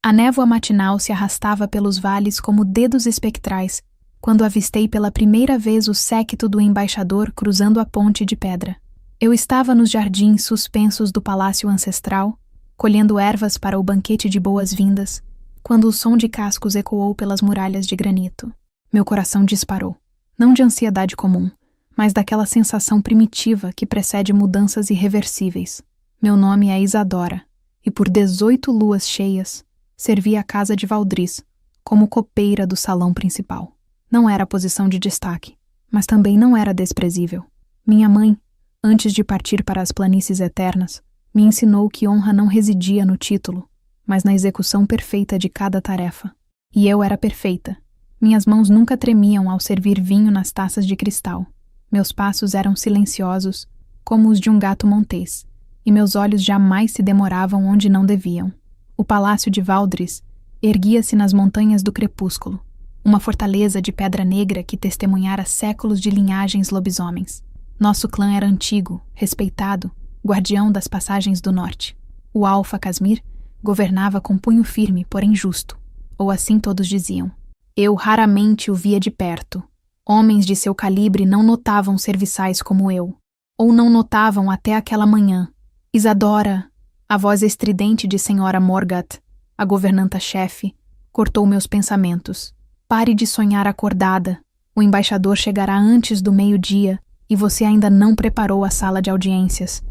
A névoa matinal se arrastava pelos vales como dedos espectrais quando avistei pela primeira vez o séquito do embaixador cruzando a ponte de pedra. Eu estava nos jardins suspensos do palácio ancestral, colhendo ervas para o banquete de boas-vindas, quando o som de cascos ecoou pelas muralhas de granito. Meu coração disparou, não de ansiedade comum, mas daquela sensação primitiva que precede mudanças irreversíveis. Meu nome é Isadora, e por 18 luas cheias, servi a casa de Valdris como copeira do salão principal. Não era posição de destaque, mas também não era desprezível. Minha mãe, antes de partir para as planícies eternas, me ensinou que honra não residia no título, mas na execução perfeita de cada tarefa. E eu era perfeita. Minhas mãos nunca tremiam ao servir vinho nas taças de cristal. Meus passos eram silenciosos, como os de um gato montês, e meus olhos jamais se demoravam onde não deviam. O palácio de Valdris erguia-se nas montanhas do crepúsculo, uma fortaleza de pedra negra que testemunhara séculos de linhagens lobisomens. Nosso clã era antigo, respeitado, guardião das passagens do norte. O Alfa Casmir governava com punho firme, porém justo, ou assim todos diziam. Eu raramente o via de perto. Homens de seu calibre não notavam serviçais como eu, ou não notavam até aquela manhã. Isadora, a voz estridente de Senhora Morgat, a governanta-chefe, cortou meus pensamentos. Pare de sonhar acordada. O embaixador chegará antes do meio-dia e você ainda não preparou a sala de audiências.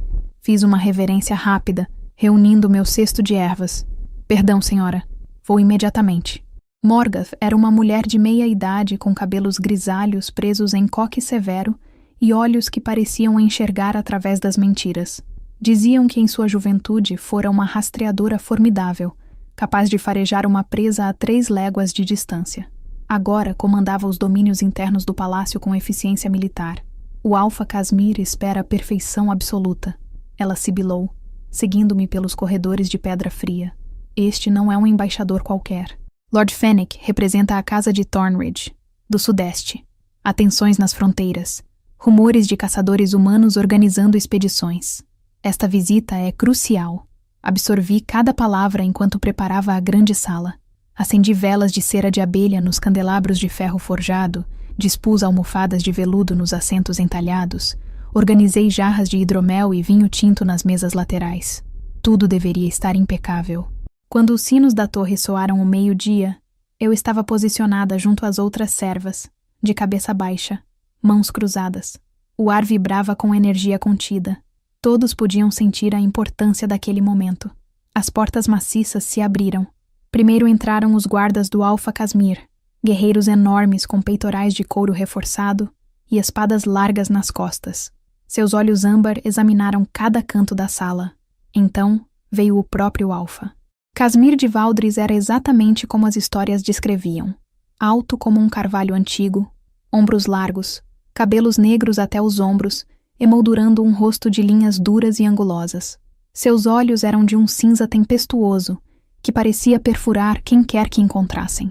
Fiz uma reverência rápida, reunindo meu cesto de ervas. Perdão, senhora. Vou imediatamente. Morgath era uma mulher de meia idade com cabelos grisalhos presos em coque severo e olhos que pareciam enxergar através das mentiras. Diziam que em sua juventude fora uma rastreadora formidável, capaz de farejar uma presa a 3 léguas de distância. Agora comandava os domínios internos do palácio com eficiência militar. O Alfa Casmir espera a perfeição absoluta. Ela sibilou, seguindo-me pelos corredores de pedra fria. Este não é um embaixador qualquer. Lord Fennec representa a casa de Thornridge, do sudeste. Há tensões nas fronteiras. Rumores de caçadores humanos organizando expedições. Esta visita é crucial. Absorvi cada palavra enquanto preparava a grande sala. Acendi velas de cera de abelha nos candelabros de ferro forjado, dispus almofadas de veludo nos assentos entalhados, organizei jarras de hidromel e vinho tinto nas mesas laterais. Tudo deveria estar impecável. Quando os sinos da torre soaram o meio-dia, eu estava posicionada junto às outras servas, de cabeça baixa, mãos cruzadas. O ar vibrava com energia contida. Todos podiam sentir a importância daquele momento. As portas maciças se abriram. Primeiro entraram os guardas do Alfa Casmir, guerreiros enormes com peitorais de couro reforçado e espadas largas nas costas. Seus olhos âmbar examinaram cada canto da sala. Então veio o próprio Alfa. Casmir de Valdris era exatamente como as histórias descreviam. Alto como um carvalho antigo, ombros largos, cabelos negros até os ombros, emoldurando um rosto de linhas duras e angulosas. Seus olhos eram de um cinza tempestuoso, que parecia perfurar quem quer que encontrassem.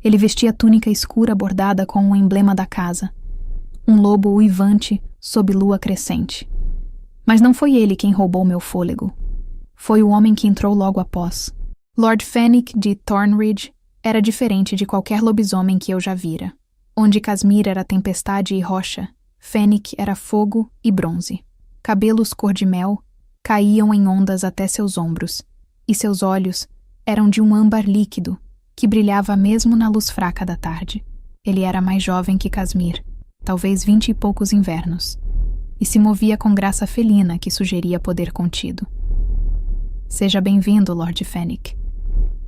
Ele vestia túnica escura bordada com o emblema da casa. Um lobo uivante sob lua crescente. Mas não foi ele quem roubou meu fôlego. Foi o homem que entrou logo após. Lord Fennec de Thornridge era diferente de qualquer lobisomem que eu já vira. Onde Casmir era tempestade e rocha, Fennec era fogo e bronze. Cabelos cor de mel caíam em ondas até seus ombros, e seus olhos eram de um âmbar líquido que brilhava mesmo na luz fraca da tarde. Ele era mais jovem que Casmir, talvez 20 e poucos invernos, e se movia com graça felina que sugeria poder contido. Seja bem-vindo, Lord Fennec,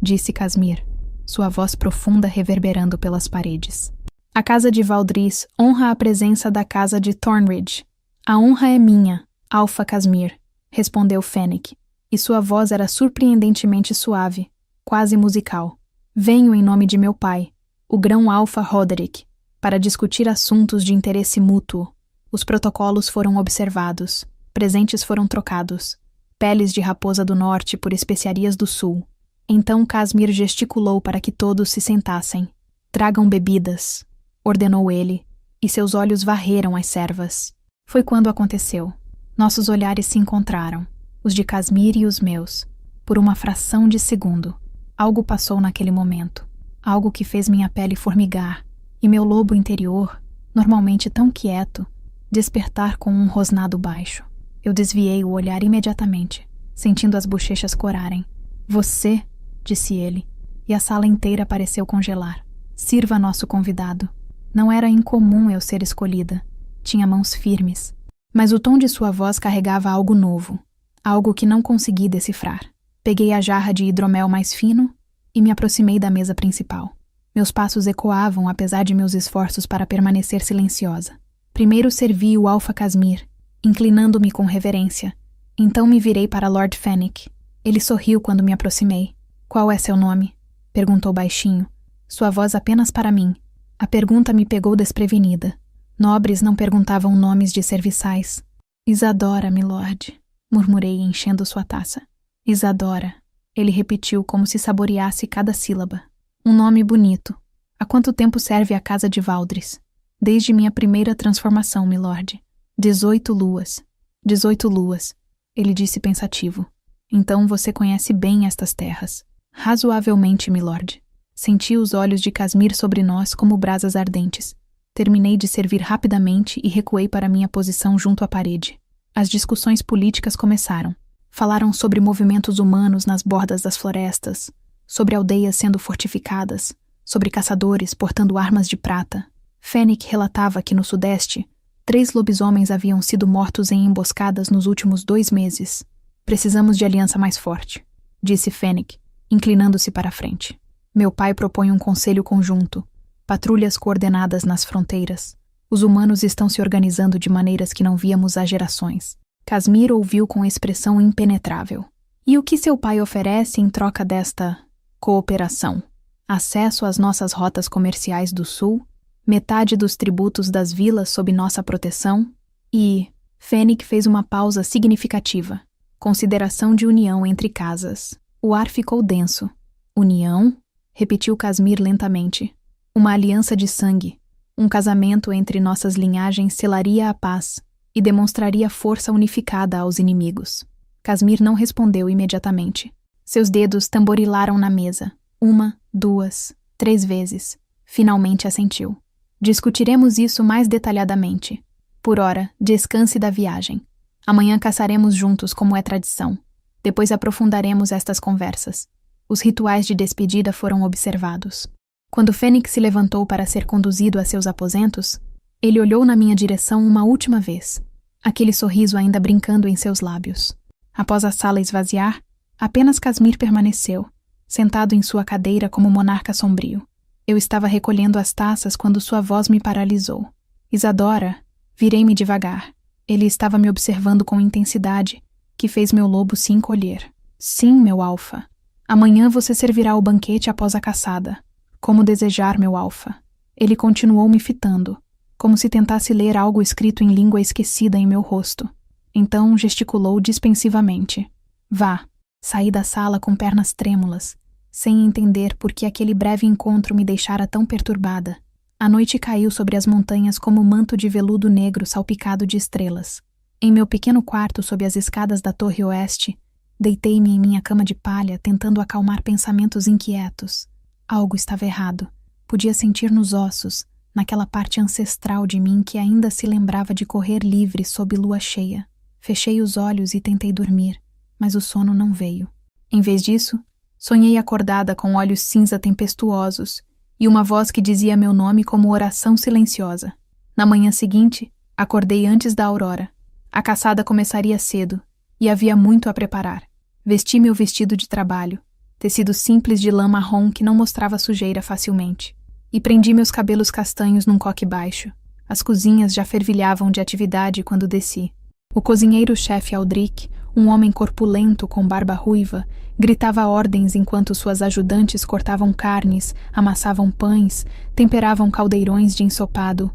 disse Casmir, sua voz profunda reverberando pelas paredes. A casa de Valdris honra a presença da casa de Thornridge. A honra é minha, Alfa Casmir, respondeu Fennec, e sua voz era surpreendentemente suave, quase musical. Venho em nome de meu pai, o grão Alfa Roderick, para discutir assuntos de interesse mútuo. Os protocolos foram observados, presentes foram trocados, peles de raposa do norte por especiarias do sul. Então Casmir gesticulou para que todos se sentassem. Tragam bebidas, ordenou ele, e seus olhos varreram as servas. Foi quando aconteceu. Nossos olhares se encontraram, os de Casmir e os meus, por uma fração de segundo. Algo passou naquele momento. Algo que fez minha pele formigar e meu lobo interior, normalmente tão quieto, despertar com um rosnado baixo. Eu desviei o olhar imediatamente, sentindo as bochechas corarem. Você, disse ele, e a sala inteira pareceu congelar. Sirva nosso convidado. Não era incomum eu ser escolhida. Tinha mãos firmes. Mas o tom de sua voz carregava algo novo, algo que não consegui decifrar. Peguei a jarra de hidromel mais fino e me aproximei da mesa principal. Meus passos ecoavam apesar de meus esforços para permanecer silenciosa. Primeiro servi o Alfa Casmir, inclinando-me com reverência. Então me virei para Lord Fenwick. Ele sorriu quando me aproximei. Qual é seu nome? Perguntou baixinho, sua voz apenas para mim. A pergunta me pegou desprevenida. Nobres não perguntavam nomes de serviçais. Isadora, milord, murmurei enchendo sua taça. Isadora, ele repetiu como se saboreasse cada sílaba. Um nome bonito. Há quanto tempo serve a casa de Valdres? Desde minha primeira transformação, milord. 18 luas. 18 luas, ele disse pensativo. Então você conhece bem estas terras. Razoavelmente, milord. Senti os olhos de Casmir sobre nós como brasas ardentes. Terminei de servir rapidamente e recuei para minha posição junto à parede. As discussões políticas começaram. Falaram sobre movimentos humanos nas bordas das florestas, sobre aldeias sendo fortificadas, sobre caçadores portando armas de prata. Fenwick relatava que no sudeste, 3 lobisomens haviam sido mortos em emboscadas nos últimos 2 meses. Precisamos de aliança mais forte, disse Fenwick, inclinando-se para a frente. Meu pai propõe um conselho conjunto, patrulhas coordenadas nas fronteiras. Os humanos estão se organizando de maneiras que não víamos há gerações. Casmir ouviu com expressão impenetrável. E o que seu pai oferece em troca desta cooperação? Acesso às nossas rotas comerciais do sul? Metade dos tributos das vilas sob nossa proteção? E Fenwick fez uma pausa significativa. Consideração de união entre casas. O ar ficou denso. União? Repetiu Casmir lentamente. Uma aliança de sangue. Um casamento entre nossas linhagens selaria a paz e demonstraria força unificada aos inimigos. Casmir não respondeu imediatamente. Seus dedos tamborilaram na mesa. 1, 2, 3 vezes. Finalmente assentiu. Discutiremos isso mais detalhadamente. Por ora, descanse da viagem. Amanhã caçaremos juntos como é tradição. Depois aprofundaremos estas conversas. Os rituais de despedida foram observados. Quando Fenwick se levantou para ser conduzido a seus aposentos, ele olhou na minha direção uma última vez, aquele sorriso ainda brincando em seus lábios. Após a sala esvaziar, apenas Casmir permaneceu, sentado em sua cadeira como monarca sombrio. Eu estava recolhendo as taças quando sua voz me paralisou. Isadora, virei-me devagar. Ele estava me observando com intensidade, que fez meu lobo se encolher. Sim, meu alfa. Amanhã você servirá o banquete após a caçada. Como desejar, meu alfa. Ele continuou me fitando, como se tentasse ler algo escrito em língua esquecida em meu rosto. Então gesticulou dispensivamente. Vá. Saí da sala com pernas trêmulas, sem entender por que aquele breve encontro me deixara tão perturbada. A noite caiu sobre as montanhas como um manto de veludo negro salpicado de estrelas. Em meu pequeno quarto sob as escadas da torre oeste, deitei-me em minha cama de palha tentando acalmar pensamentos inquietos. Algo estava errado. Podia sentir nos ossos, naquela parte ancestral de mim que ainda se lembrava de correr livre sob lua cheia. Fechei os olhos e tentei dormir, mas o sono não veio. Em vez disso, sonhei acordada com olhos cinza tempestuosos e uma voz que dizia meu nome como oração silenciosa. Na manhã seguinte, acordei antes da aurora. A caçada começaria cedo, e havia muito a preparar. Vesti meu vestido de trabalho, tecido simples de lã marrom que não mostrava sujeira facilmente, e prendi meus cabelos castanhos num coque baixo. As cozinhas já fervilhavam de atividade quando desci. O cozinheiro-chefe Aldrich, um homem corpulento com barba ruiva, gritava ordens enquanto suas ajudantes cortavam carnes, amassavam pães, temperavam caldeirões de ensopado.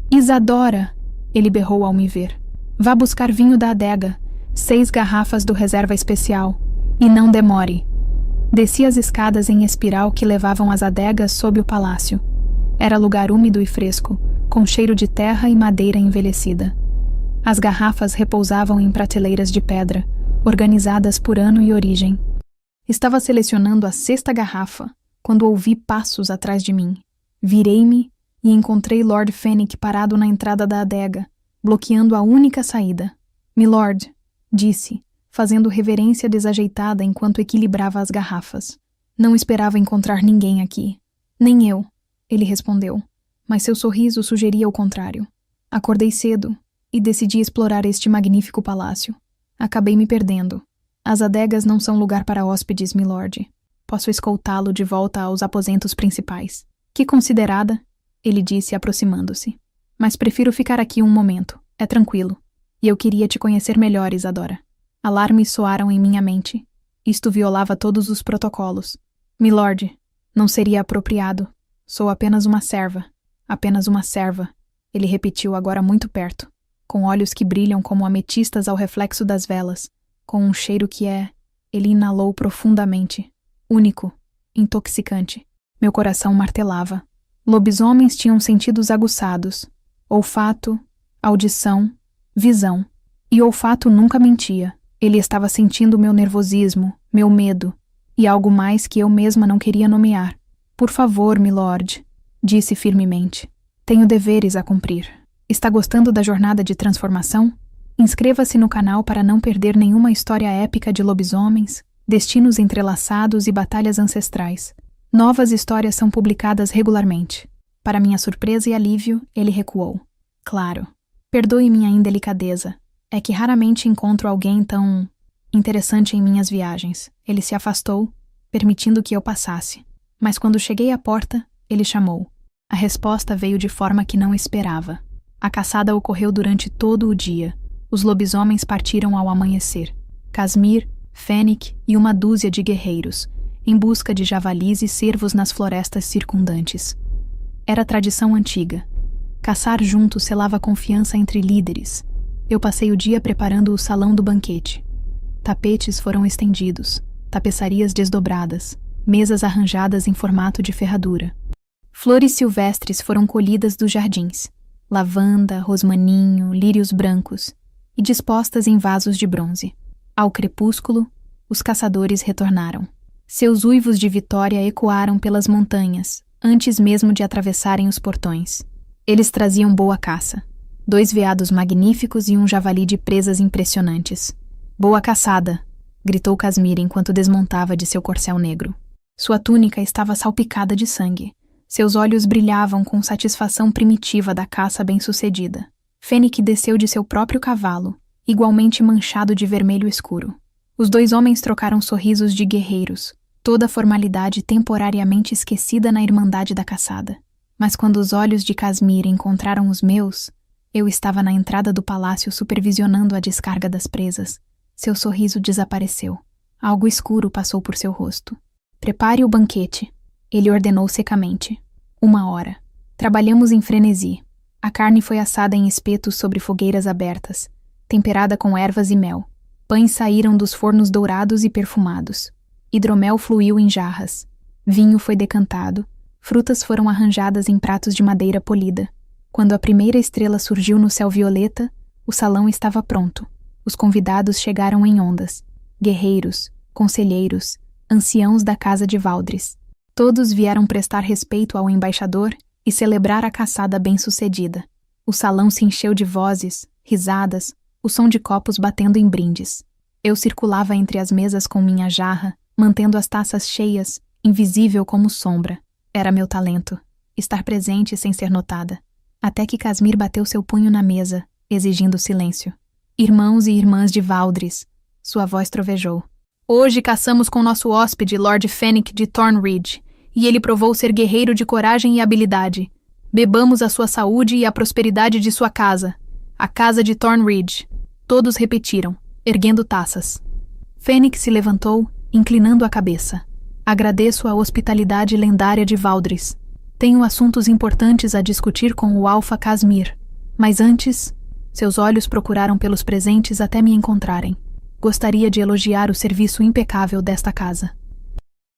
Isadora! Ele berrou ao me ver. Vá buscar vinho da adega, 6 garrafas do reserva especial, e não demore. Desci as escadas em espiral que levavam às adegas sob o palácio. Era lugar úmido e fresco, com cheiro de terra e madeira envelhecida. As garrafas repousavam em prateleiras de pedra, organizadas por ano e origem. Estava selecionando a 6ª garrafa quando ouvi passos atrás de mim. Virei-me e encontrei Lord Fenwick parado na entrada da adega, bloqueando a única saída. "Milord", disse, fazendo reverência desajeitada enquanto equilibrava as garrafas. "Não esperava encontrar ninguém aqui." "Nem eu", ele respondeu, mas seu sorriso sugeria o contrário. "Acordei cedo e decidi explorar este magnífico palácio. Acabei me perdendo. As adegas não são lugar para hóspedes, milord. Posso escoltá-lo de volta aos aposentos principais." "Que considerada", ele disse aproximando-se. "Mas prefiro ficar aqui um momento. É tranquilo. E eu queria te conhecer melhor, Isadora." Alarmes soaram em minha mente. Isto violava todos os protocolos. "Milord, não seria apropriado. Sou apenas uma serva. Apenas uma serva", ele repetiu agora muito perto, com olhos que brilham como ametistas ao reflexo das velas, com um cheiro que é... Ele inalou profundamente. Único. Intoxicante. Meu coração martelava. Lobisomens tinham sentidos aguçados. Olfato, audição, visão. E olfato nunca mentia. Ele estava sentindo meu nervosismo, meu medo, e algo mais que eu mesma não queria nomear. "Por favor, milord", disse firmemente. "Tenho deveres a cumprir. Está gostando da jornada de transformação? Inscreva-se no canal para não perder nenhuma história épica de lobisomens, destinos entrelaçados e batalhas ancestrais. Novas histórias são publicadas regularmente." Para minha surpresa e alívio, ele recuou. "Claro. Perdoe minha indelicadeza. É que raramente encontro alguém tão interessante em minhas viagens." Ele se afastou, permitindo que eu passasse. Mas quando cheguei à porta, ele chamou. A resposta veio de forma que não esperava. A caçada ocorreu durante todo o dia. Os lobisomens partiram ao amanhecer. Casmir, Fenwick e uma dúzia de guerreiros, em busca de javalis e cervos nas florestas circundantes. Era tradição antiga. Caçar junto selava confiança entre líderes. Eu passei o dia preparando o salão do banquete. Tapetes foram estendidos, tapeçarias desdobradas, mesas arranjadas em formato de ferradura. Flores silvestres foram colhidas dos jardins, lavanda, rosmaninho, lírios brancos, e dispostas em vasos de bronze. Ao crepúsculo, os caçadores retornaram. Seus uivos de vitória ecoaram pelas montanhas, antes mesmo de atravessarem os portões. Eles traziam boa caça. 2 veados magníficos e um javali de presas impressionantes. "Boa caçada!" gritou Casmir enquanto desmontava de seu corcel negro. Sua túnica estava salpicada de sangue. Seus olhos brilhavam com satisfação primitiva da caça bem-sucedida. Fenwick desceu de seu próprio cavalo, igualmente manchado de vermelho escuro. Os 2 homens trocaram sorrisos de guerreiros, toda a formalidade temporariamente esquecida na irmandade da caçada. Mas quando os olhos de Casmir encontraram os meus, eu estava na entrada do palácio supervisionando a descarga das presas. Seu sorriso desapareceu. Algo escuro passou por seu rosto. "Prepare o banquete", ele ordenou secamente. 1 hora. Trabalhamos em frenesi. A carne foi assada em espetos sobre fogueiras abertas, temperada com ervas e mel. Pães saíram dos fornos dourados e perfumados. Hidromel fluiu em jarras. Vinho foi decantado. Frutas foram arranjadas em pratos de madeira polida. Quando a primeira estrela surgiu no céu violeta, o salão estava pronto. Os convidados chegaram em ondas. Guerreiros, conselheiros, anciãos da casa de Valdres. Todos vieram prestar respeito ao embaixador e celebrar a caçada bem-sucedida. O salão se encheu de vozes, risadas, o som de copos batendo em brindes. Eu circulava entre as mesas com minha jarra, mantendo as taças cheias, invisível como sombra. Era meu talento, estar presente sem ser notada. Até que Casmir bateu seu punho na mesa, exigindo silêncio. "Irmãos e irmãs de Valdres", sua voz trovejou. "Hoje caçamos com nosso hóspede, Lord Fenwick de Thornridge, e ele provou ser guerreiro de coragem e habilidade. Bebamos a sua saúde e a prosperidade de sua casa, a casa de Thornridge." Todos repetiram, erguendo taças. Fenwick se levantou, inclinando a cabeça. "Agradeço a hospitalidade lendária de Valdres. Tenho assuntos importantes a discutir com o Alfa Casmir. Mas antes..." Seus olhos procuraram pelos presentes até me encontrarem. "Gostaria de elogiar o serviço impecável desta casa.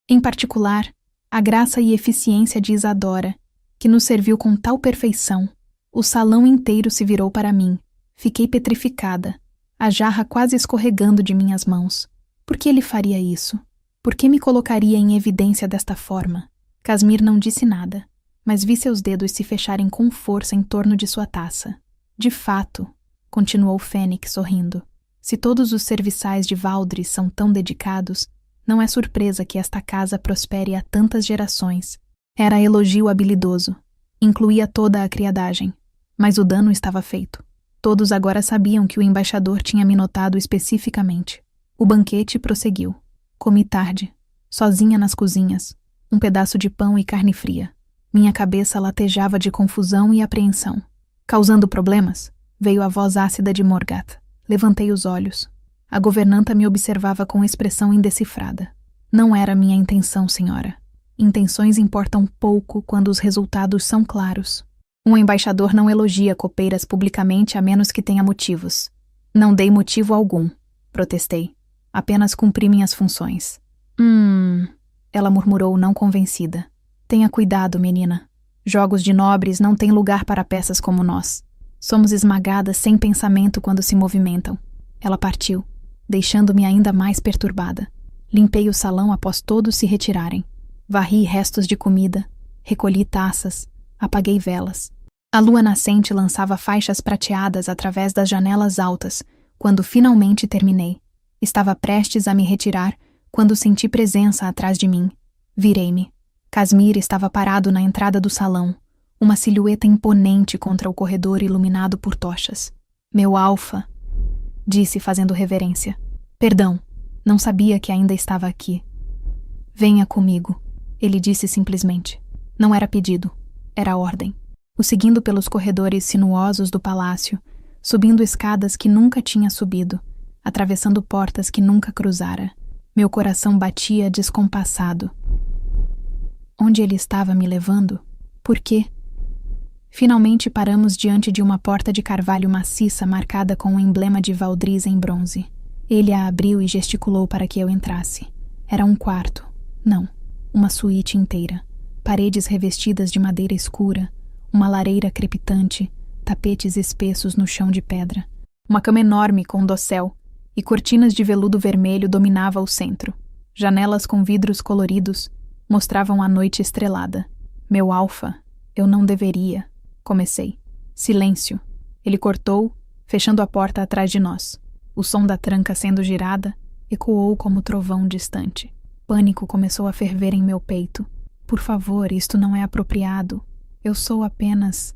Em particular, a graça e eficiência de Isadora, que nos serviu com tal perfeição. O salão inteiro se virou para mim. Fiquei petrificada, a jarra quase escorregando de minhas mãos. Por que ele faria isso? Por que me colocaria em evidência desta forma? Casmir não disse nada, mas vi seus dedos se fecharem com força em torno de sua taça. De fato, continuou Fennec sorrindo, se todos os serviçais de Valdres são tão dedicados, não é surpresa que esta casa prospere há tantas gerações. Era elogio habilidoso. Incluía toda a criadagem. Mas o dano estava feito. Todos agora sabiam que o embaixador tinha me notado especificamente. O banquete prosseguiu. Comi tarde, sozinha nas cozinhas, um pedaço de pão e carne fria. Minha cabeça latejava de confusão e apreensão. Causando problemas, veio a voz ácida de Morgat. Levantei os olhos. A governanta me observava com expressão indecifrada. Não era minha intenção, senhora. Intenções importam pouco quando os resultados são claros. Um embaixador não elogia copeiras publicamente a menos que tenha motivos. Não dei motivo algum, protestei. Apenas cumpri minhas funções. Ela murmurou não convencida. Tenha cuidado, menina. Jogos de nobres não têm lugar para peças como nós. Somos esmagadas sem pensamento quando se movimentam. Ela partiu, deixando-me ainda mais perturbada. Limpei o salão após todos se retirarem. Varri restos de comida, recolhi taças, apaguei velas. A lua nascente lançava faixas prateadas através das janelas altas, quando finalmente terminei. Estava prestes a me retirar, quando senti presença atrás de mim. Virei-me. Casmir estava parado na entrada do salão, uma silhueta imponente contra o corredor iluminado por tochas. Meu Alfa, disse fazendo reverência. Perdão, não sabia que ainda estava aqui. Venha comigo, ele disse simplesmente. Não era pedido, era ordem. O seguindo pelos corredores sinuosos do palácio, subindo escadas que nunca tinha subido, atravessando portas que nunca cruzara. Meu coração batia descompassado. Onde ele estava me levando? Por quê? Finalmente paramos diante de uma porta de carvalho maciça marcada com um emblema de Valdris em bronze. Ele a abriu e gesticulou para que eu entrasse. Era um quarto. Não, uma suíte inteira. Paredes revestidas de madeira escura, uma lareira crepitante, tapetes espessos no chão de pedra. Uma cama enorme com dossel e cortinas de veludo vermelho dominava o centro. Janelas com vidros coloridos mostravam a noite estrelada. Meu Alfa, eu não deveria... Comecei. Silêncio. Ele cortou, fechando a porta atrás de nós. O som da tranca sendo girada ecoou como trovão distante. Pânico começou a ferver em meu peito. Por favor, isto não é apropriado. Eu sou apenas...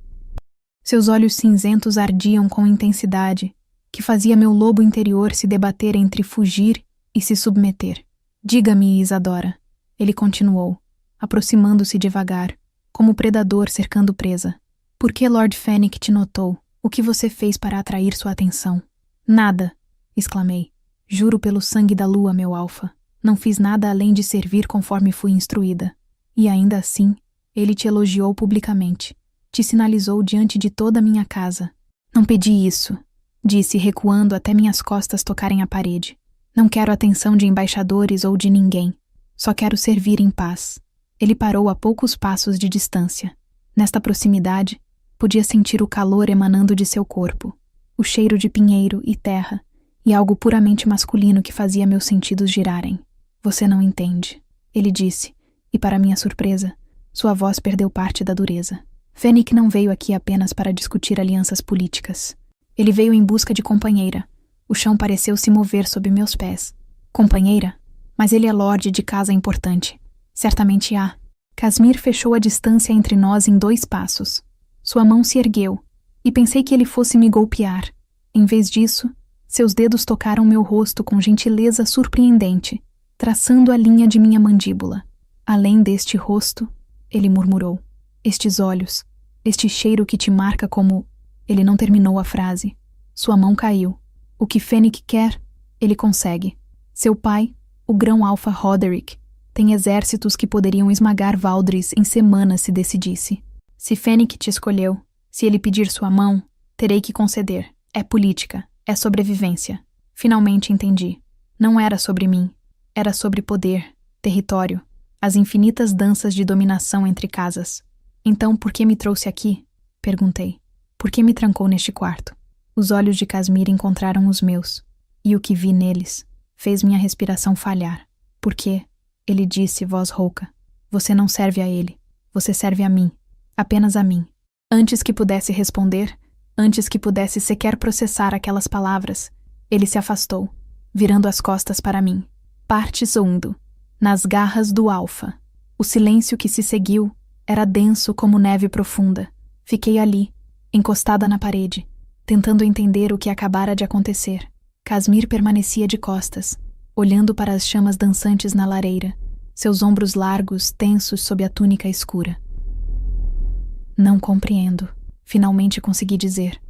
Seus olhos cinzentos ardiam com intensidade, que fazia meu lobo interior se debater entre fugir e se submeter. Diga-me, Isadora. Ele continuou, aproximando-se devagar, como predador cercando presa. Por que Lord Fennec te notou? O que você fez para atrair sua atenção? Nada, exclamei. Juro pelo sangue da lua, meu Alfa. Não fiz nada além de servir conforme fui instruída. E ainda assim, ele te elogiou publicamente. Te sinalizou diante de toda a minha casa. Não pedi isso, disse recuando até minhas costas tocarem a parede. Não quero atenção de embaixadores ou de ninguém. Só quero servir em paz. Ele parou a poucos passos de distância. Nesta proximidade, podia sentir o calor emanando de seu corpo, o cheiro de pinheiro e terra, e algo puramente masculino que fazia meus sentidos girarem. Você não entende, ele disse, e para minha surpresa, sua voz perdeu parte da dureza. Fennec não veio aqui apenas para discutir alianças políticas. Ele veio em busca de companheira. O chão pareceu se mover sob meus pés. Companheira? Mas ele é lorde de casa importante. Certamente há. Casmir fechou a distância entre nós em 2 passos. Sua mão se ergueu, e pensei que ele fosse me golpear. Em vez disso, seus dedos tocaram meu rosto com gentileza surpreendente, traçando a linha de minha mandíbula. Além deste rosto, ele murmurou, estes olhos, este cheiro que te marca como... Ele não terminou a frase. Sua mão caiu. O que Fennec quer, ele consegue. Seu pai, o grão-alfa Roderick, tem exércitos que poderiam esmagar Valdris em semanas se decidisse. Se Fennec te escolheu, se ele pedir sua mão, terei que conceder. É política, é sobrevivência. Finalmente entendi. Não era sobre mim. Era sobre poder, território, as infinitas danças de dominação entre casas. Então, por que me trouxe aqui? Perguntei. Por que me trancou neste quarto? Os olhos de Casmir encontraram os meus, e o que vi neles fez minha respiração falhar. Por quê? Ele disse, voz rouca. Você não serve a ele. Você serve a mim. Apenas a mim. Antes que pudesse responder, antes que pudesse sequer processar aquelas palavras, ele se afastou, virando as costas para mim. Parte zoando, nas garras do Alfa. O silêncio que se seguiu era denso como neve profunda. Fiquei ali, encostada na parede, tentando entender o que acabara de acontecer. Casmir permanecia de costas, olhando para as chamas dançantes na lareira, seus ombros largos, tensos sob a túnica escura. Não compreendo, finalmente consegui dizer.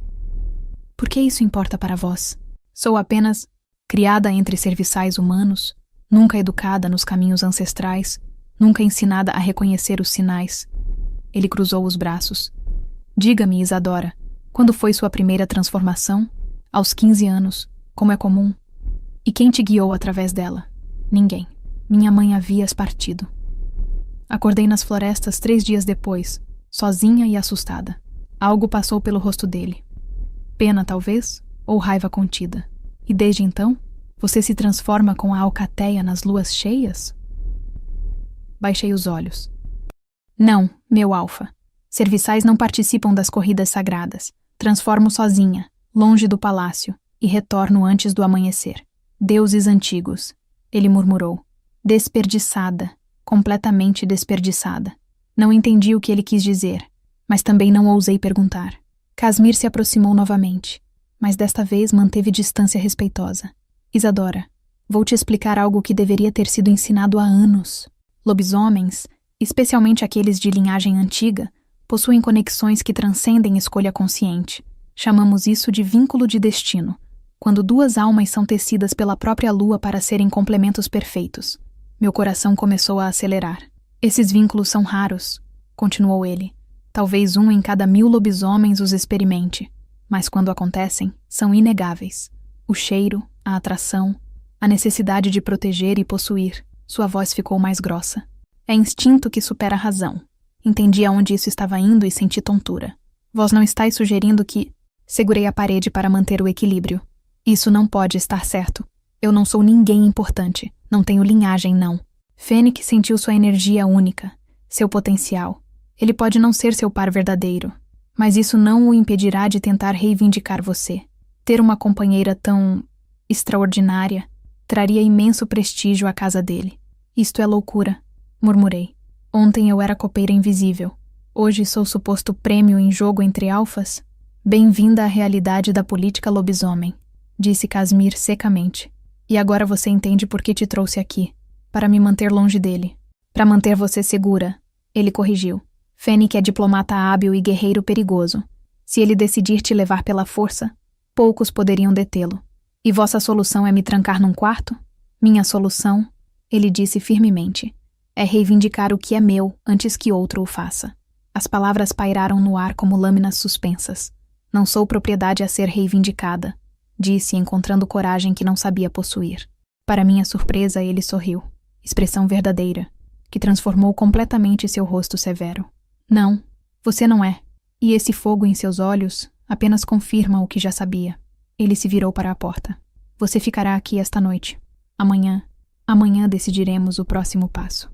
Por que isso importa para vós? Sou apenas criada entre serviçais humanos, nunca educada nos caminhos ancestrais, nunca ensinada a reconhecer os sinais. Ele cruzou os braços. Diga-me, Isadora, quando foi sua primeira transformação? Aos 15 anos, como é comum. E quem te guiou através dela? Ninguém. Minha mãe havias partido. Acordei nas florestas 3 dias depois, sozinha e assustada. Algo passou pelo rosto dele. Pena, talvez, ou raiva contida. E desde então, você se transforma com a alcateia nas luas cheias? Baixei os olhos. Não, meu Alfa. Serviçais não participam das corridas sagradas. Transformo sozinha, longe do palácio, e retorno antes do amanhecer. Deuses antigos, ele murmurou. Desperdiçada, completamente desperdiçada. Não entendi o que ele quis dizer, mas também não ousei perguntar. Casmir se aproximou novamente, mas desta vez manteve distância respeitosa. Isadora, vou te explicar algo que deveria ter sido ensinado há anos. Lobisomens, especialmente aqueles de linhagem antiga, possuem conexões que transcendem escolha consciente. Chamamos isso de vínculo de destino, quando 2 almas são tecidas pela própria lua para serem complementos perfeitos. Meu coração começou a acelerar. Esses vínculos são raros, continuou ele. Talvez 1 em cada 1000 lobisomens os experimente, mas quando acontecem, são inegáveis. O cheiro, a atração, a necessidade de proteger e possuir. Sua voz ficou mais grossa. É instinto que supera a razão. Entendi aonde isso estava indo e senti tontura. Vós não estáis sugerindo que... Segurei a parede para manter o equilíbrio. Isso não pode estar certo. Eu não sou ninguém importante. Não tenho linhagem, não. Fênix sentiu sua energia única, seu potencial. Ele pode não ser seu par verdadeiro, mas isso não o impedirá de tentar reivindicar você. Ter uma companheira tão... extraordinária traria imenso prestígio à casa dele. Isto é loucura, murmurei. Ontem eu era copeira invisível. Hoje sou suposto prêmio em jogo entre alfas? Bem-vinda à realidade da política lobisomem, disse Casmir secamente. E agora você entende por que te trouxe aqui. Para me manter longe dele. Para manter você segura, ele corrigiu. Fênix é diplomata hábil e guerreiro perigoso. Se ele decidir te levar pela força, poucos poderiam detê-lo. E vossa solução é me trancar num quarto? Minha solução, ele disse firmemente, é reivindicar o que é meu antes que outro o faça. As palavras pairaram no ar como lâminas suspensas. Não sou propriedade a ser reivindicada, disse, encontrando coragem que não sabia possuir. Para minha surpresa, ele sorriu. Expressão verdadeira, que transformou completamente seu rosto severo. Não, você não é. E esse fogo em seus olhos apenas confirma o que já sabia. Ele se virou para a porta. Você ficará aqui esta noite. Amanhã decidiremos o próximo passo.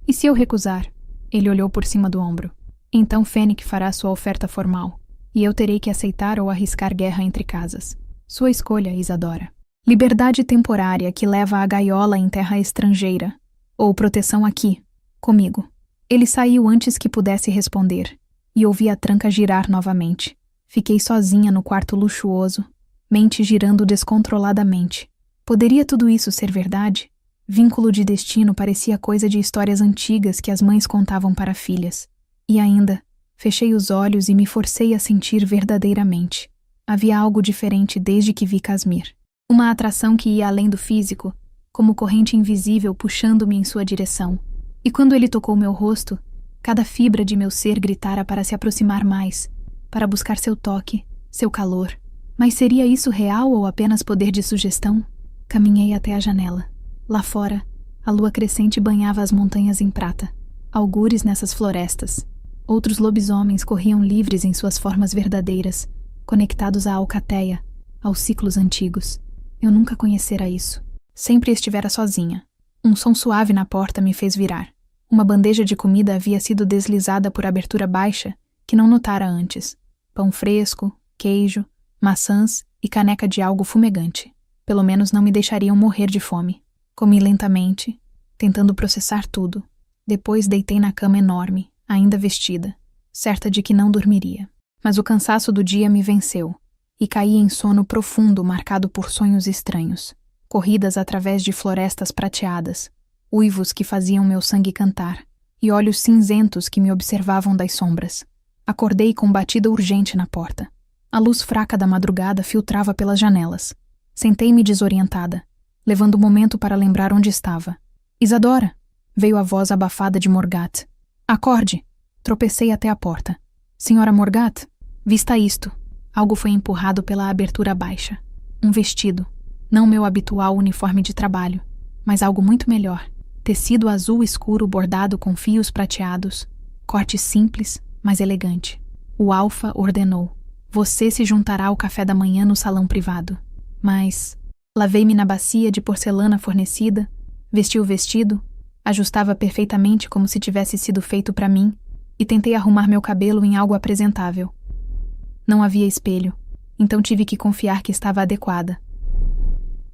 E se eu recusar? Ele olhou por cima do ombro. Então Fênix fará sua oferta formal, e eu terei que aceitar ou arriscar guerra entre casas. Sua escolha, Isadora. Liberdade temporária que leva à gaiola em terra estrangeira, ou proteção aqui, comigo. Ele saiu antes que pudesse responder, e ouvi a tranca girar novamente. Fiquei sozinha no quarto luxuoso, mente girando descontroladamente. Poderia tudo isso ser verdade? Vínculo de destino parecia coisa de histórias antigas que as mães contavam para filhas. E ainda, fechei os olhos e me forcei a sentir verdadeiramente. Havia algo diferente desde que vi Casmir. Uma atração que ia além do físico, como corrente invisível puxando-me em sua direção. E quando ele tocou meu rosto, cada fibra de meu ser gritara para se aproximar mais, para buscar seu toque, seu calor. Mas seria isso real ou apenas poder de sugestão? Caminhei até a janela. Lá fora, a lua crescente banhava as montanhas em prata. Algures nessas florestas. Outros lobisomens corriam livres em suas formas verdadeiras, conectados à alcateia, aos ciclos antigos. Eu nunca conhecera isso. Sempre estivera sozinha. Um som suave na porta me fez virar. Uma bandeja de comida havia sido deslizada por abertura baixa, que não notara antes. Pão fresco, queijo, maçãs e caneca de algo fumegante. Pelo menos não me deixariam morrer de fome. Comi lentamente, tentando processar tudo. Depois deitei na cama enorme, ainda vestida, certa de que não dormiria. Mas o cansaço do dia me venceu, e caí em sono profundo marcado por sonhos estranhos. Corridas através de florestas prateadas, uivos que faziam meu sangue cantar, e olhos cinzentos que me observavam das sombras. Acordei com batida urgente na porta. A luz fraca da madrugada filtrava pelas janelas. Sentei-me desorientada, levando um momento para lembrar onde estava. Isadora! Veio a voz abafada de Morgat. Acorde! Tropecei até a porta. Senhora Morgat, vista isto. Algo foi empurrado pela abertura baixa. Um vestido. Não meu habitual uniforme de trabalho, mas algo muito melhor. Tecido azul escuro bordado com fios prateados. Corte simples, mas elegante. O Alfa ordenou. Você se juntará ao café da manhã no salão privado. Mas lavei-me na bacia de porcelana fornecida, vesti o vestido, ajustava perfeitamente como se tivesse sido feito para mim e tentei arrumar meu cabelo em algo apresentável. Não havia espelho, então tive que confiar que estava adequada.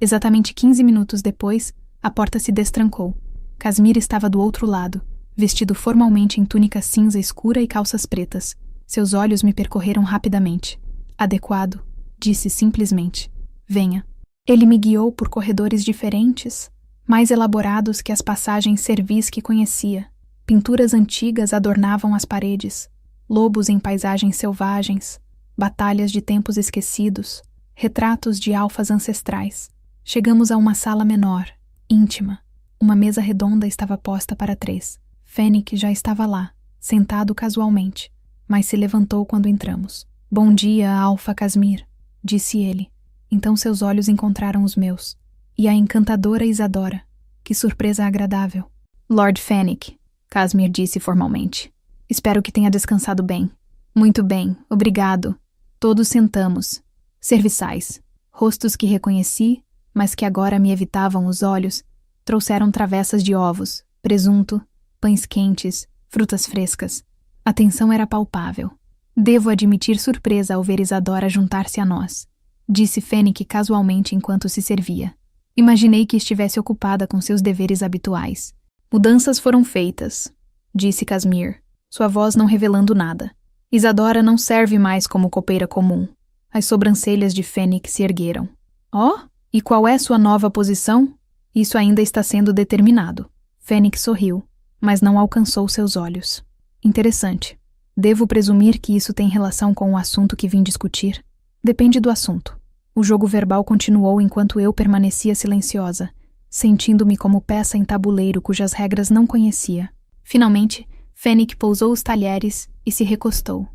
Exatamente 15 minutos depois, a porta se destrancou. Casmir estava do outro lado, vestido formalmente em túnica cinza escura e calças pretas. Seus olhos me percorreram rapidamente. Adequado, disse simplesmente. Venha. Ele me guiou por corredores diferentes, mais elaborados que as passagens servis que conhecia. Pinturas antigas adornavam as paredes, lobos em paisagens selvagens, batalhas de tempos esquecidos, retratos de alfas ancestrais. Chegamos a uma sala menor, íntima. Uma mesa redonda estava posta para 3. Fennec já estava lá, sentado casualmente, mas se levantou quando entramos. Bom dia, Alfa Casmir, disse ele. Então seus olhos encontraram os meus. E a encantadora Isadora. Que surpresa agradável. Lord Fennec, Casmir disse formalmente. Espero que tenha descansado bem. Muito bem, obrigado. Todos sentamos. Serviçais. Rostos que reconheci, mas que agora me evitavam os olhos, trouxeram travessas de ovos, presunto, pães quentes, frutas frescas. A tensão era palpável. Devo admitir surpresa ao ver Isadora juntar-se a nós, disse Fennec casualmente enquanto se servia. Imaginei que estivesse ocupada com seus deveres habituais. Mudanças foram feitas, disse Casmir, sua voz não revelando nada. Isadora não serve mais como copeira comum. As sobrancelhas de Fennec se ergueram. Oh, e qual é sua nova posição? Isso ainda está sendo determinado. Fennec sorriu, mas não alcançou seus olhos. Interessante. Devo presumir que isso tem relação com o assunto que vim discutir? Depende do assunto. O jogo verbal continuou enquanto eu permanecia silenciosa, sentindo-me como peça em tabuleiro cujas regras não conhecia. Finalmente, Fennec pousou os talheres e se recostou.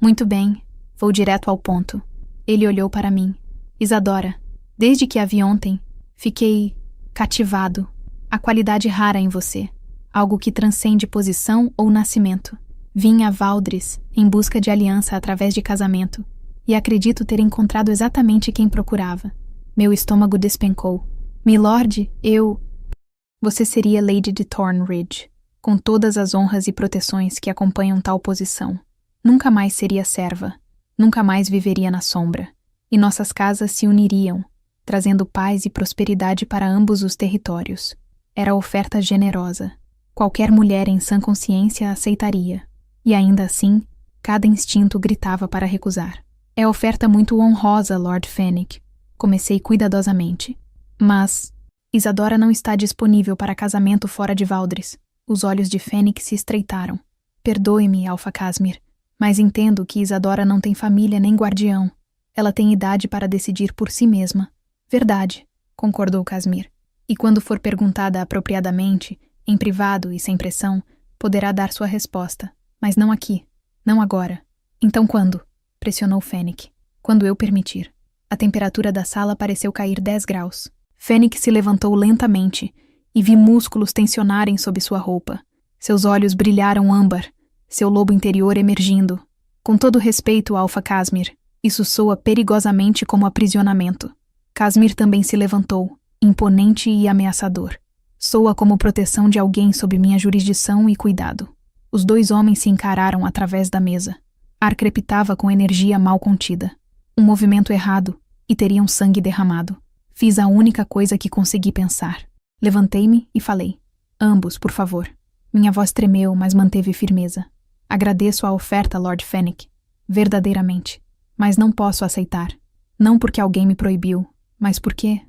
Muito bem, vou direto ao ponto. Ele olhou para mim. Isadora, desde que a vi ontem, fiquei cativado. A qualidade rara em você. Algo que transcende posição ou nascimento. Vim a Valdres em busca de aliança através de casamento, e acredito ter encontrado exatamente quem procurava. Meu estômago despencou. Milord, Você seria Lady de Thornridge, com todas as honras e proteções que acompanham tal posição. Nunca mais seria serva, nunca mais viveria na sombra, e nossas casas se uniriam, trazendo paz e prosperidade para ambos os territórios. Era oferta generosa. Qualquer mulher em sã consciência aceitaria. E ainda assim, cada instinto gritava para recusar. É oferta muito honrosa, Lord Fennec. Comecei cuidadosamente. Mas Isadora não está disponível para casamento fora de Valdres. Os olhos de Fennec se estreitaram. Perdoe-me, Alfa Casmir, mas entendo que Isadora não tem família nem guardião. Ela tem idade para decidir por si mesma. Verdade, concordou Casmir. E quando for perguntada apropriadamente, em privado e sem pressão, poderá dar sua resposta. Mas não aqui. Não agora. Então quando? Pressionou Fennec. Quando eu permitir. A temperatura da sala pareceu cair 10 graus. Fennec se levantou lentamente e vi músculos tensionarem sob sua roupa. Seus olhos brilharam âmbar, seu lobo interior emergindo. Com todo respeito, Alfa Casmir, isso soa perigosamente como aprisionamento. Casmir também se levantou, imponente e ameaçador. Soa como proteção de alguém sob minha jurisdição e cuidado. Os dois homens se encararam através da mesa. Ar crepitava com energia mal contida. Um movimento errado e teriam sangue derramado. Fiz a única coisa que consegui pensar. Levantei-me e falei. Ambos, por favor. Minha voz tremeu, mas manteve firmeza. Agradeço a oferta, Lord Fenwick. Verdadeiramente. Mas não posso aceitar. Não porque alguém me proibiu, mas porque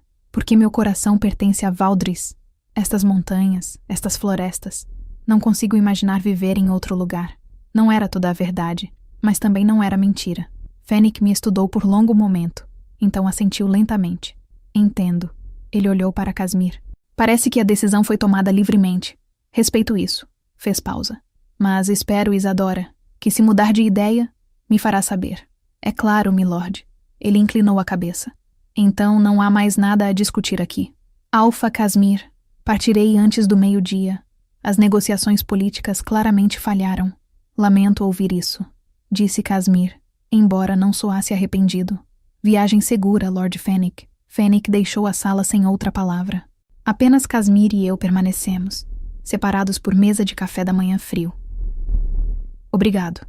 meu coração pertence a Valdris. Estas montanhas, estas florestas. Não consigo imaginar viver em outro lugar. Não era toda a verdade, mas também não era mentira. Fenwick me estudou por longo momento, então assentiu lentamente. Entendo. Ele olhou para Casmir. Parece que a decisão foi tomada livremente. Respeito isso. Fez pausa. Mas espero, Isadora, que se mudar de ideia, me fará saber. É claro, milord. Ele inclinou a cabeça. Então não há mais nada a discutir aqui. Alfa Casmir, partirei antes do meio-dia. As negociações políticas claramente falharam. Lamento ouvir isso, disse Casmir, embora não soasse arrependido. Viagem segura, Lord Fenwick. Fenwick deixou a sala sem outra palavra. Apenas Casmir e eu permanecemos, separados por mesa de café da manhã frio. Obrigado,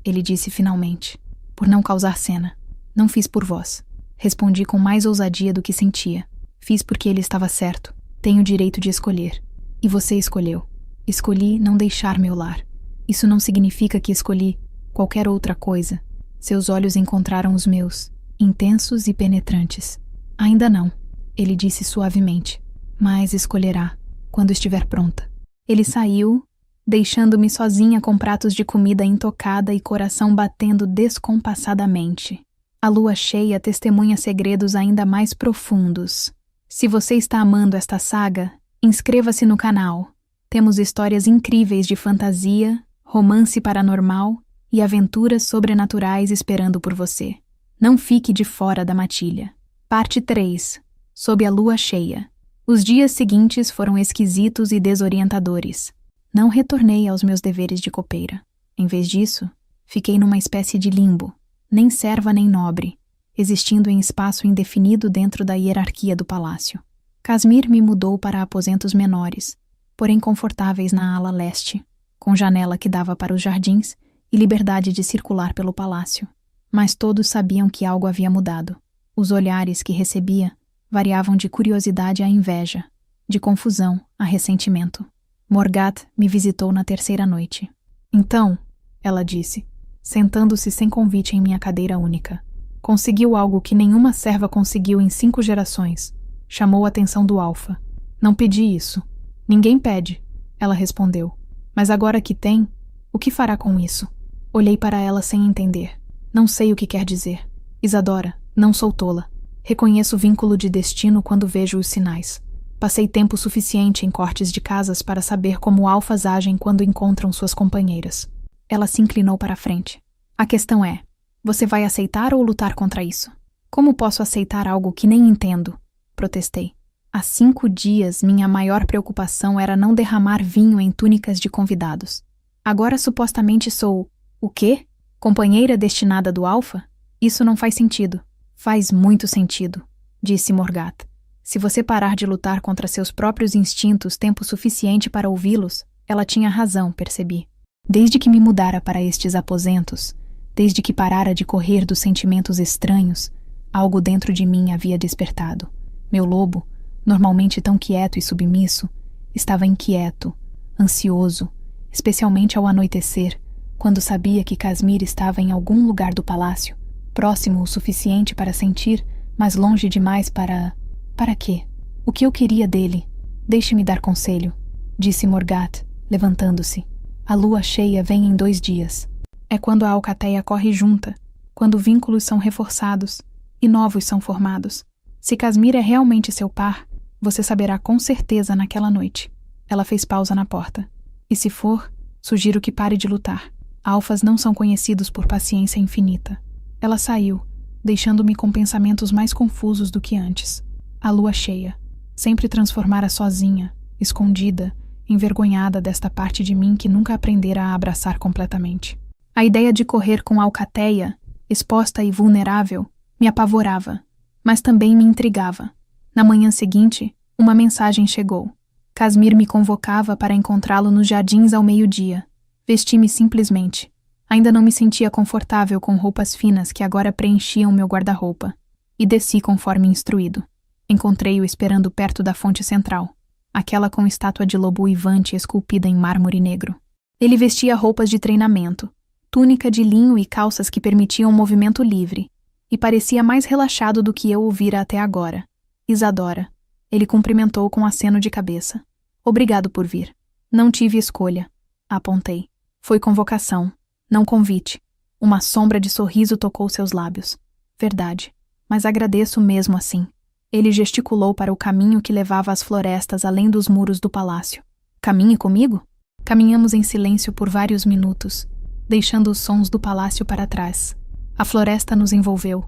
ele disse finalmente, por não causar cena. Não fiz por vós. Respondi com mais ousadia do que sentia. Fiz porque ele estava certo. Tenho o direito de escolher. E você escolheu. Escolhi não deixar meu lar. Isso não significa que escolhi qualquer outra coisa. Seus olhos encontraram os meus, intensos e penetrantes. Ainda não, ele disse suavemente. Mas escolherá, quando estiver pronta. Ele saiu, deixando-me sozinha com pratos de comida intocada e coração batendo descompassadamente. A lua cheia testemunha segredos ainda mais profundos. Se você está amando esta saga, inscreva-se no canal. Temos histórias incríveis de fantasia, romance paranormal e aventuras sobrenaturais esperando por você. Não fique de fora da matilha. Parte 3. Sob a lua cheia. Os dias seguintes foram esquisitos e desorientadores. Não retornei aos meus deveres de copeira. Em vez disso, fiquei numa espécie de limbo, nem serva nem nobre, existindo em espaço indefinido dentro da hierarquia do palácio. Casmir me mudou para aposentos menores, porém confortáveis na ala leste, com janela que dava para os jardins e liberdade de circular pelo palácio. Mas todos sabiam que algo havia mudado. Os olhares que recebia variavam de curiosidade à inveja, de confusão a ressentimento. Morgat me visitou na terceira noite. Então, ela disse, sentando-se sem convite em minha cadeira única. Conseguiu algo que nenhuma serva conseguiu em 5 gerações. Chamou a atenção do Alfa. Não pedi isso. Ninguém pede, ela respondeu. Mas agora que tem, o que fará com isso? Olhei para ela sem entender. Não sei o que quer dizer. Isadora, não sou tola. Reconheço o vínculo de destino quando vejo os sinais. Passei tempo suficiente em cortes de casas para saber como alfas agem quando encontram suas companheiras. Ela se inclinou para a frente. A questão é, você vai aceitar ou lutar contra isso? Como posso aceitar algo que nem entendo? Protestei. Há 5 dias, minha maior preocupação era não derramar vinho em túnicas de convidados. Agora supostamente sou... O quê? Companheira destinada do Alfa? Isso não faz sentido. Faz muito sentido, disse Morgat. Se você parar de lutar contra seus próprios instintos tempo suficiente para ouvi-los, ela tinha razão, percebi. Desde que me mudara para estes aposentos, desde que parara de correr dos sentimentos estranhos, algo dentro de mim havia despertado. Meu lobo, normalmente tão quieto e submisso, estava inquieto, ansioso, especialmente ao anoitecer, quando sabia que Casmir estava em algum lugar do palácio, próximo o suficiente para sentir, mas longe demais para... Para quê? O que eu queria dele? Deixe-me dar conselho, disse Morgat, levantando-se. A lua cheia vem em 2 dias. É quando a alcateia corre junta, quando vínculos são reforçados e novos são formados. Se Casmir é realmente seu par, você saberá com certeza naquela noite. Ela fez pausa na porta. E se for, sugiro que pare de lutar. Alfas não são conhecidos por paciência infinita. Ela saiu, deixando-me com pensamentos mais confusos do que antes. A lua cheia. Sempre transformara sozinha, escondida, envergonhada desta parte de mim que nunca aprendera a abraçar completamente. A ideia de correr com Alcateia, exposta e vulnerável, me apavorava, mas também me intrigava. Na manhã seguinte, uma mensagem chegou. Casmir me convocava para encontrá-lo nos jardins ao meio-dia. Vesti-me simplesmente. Ainda não me sentia confortável com roupas finas que agora preenchiam meu guarda-roupa. E desci conforme instruído. Encontrei-o esperando perto da fonte central, aquela com estátua de lobo uivante esculpida em mármore negro. Ele vestia roupas de treinamento, túnica de linho e calças que permitiam movimento livre, e parecia mais relaxado do que eu o vira até agora. Isadora. Ele cumprimentou com aceno de cabeça. Obrigado por vir. Não tive escolha. Apontei. Foi convocação, não convite. Uma sombra de sorriso tocou seus lábios. Verdade. Mas agradeço mesmo assim. Ele gesticulou para o caminho que levava às florestas além dos muros do palácio. Caminhe comigo? Caminhamos em silêncio por vários minutos, deixando os sons do palácio para trás. A floresta nos envolveu.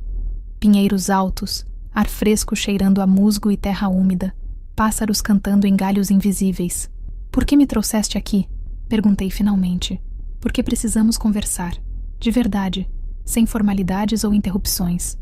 Pinheiros altos, ar fresco cheirando a musgo e terra úmida, pássaros cantando em galhos invisíveis. Por que me trouxeste aqui? Perguntei finalmente. Porque precisamos conversar. De verdade, sem formalidades ou interrupções.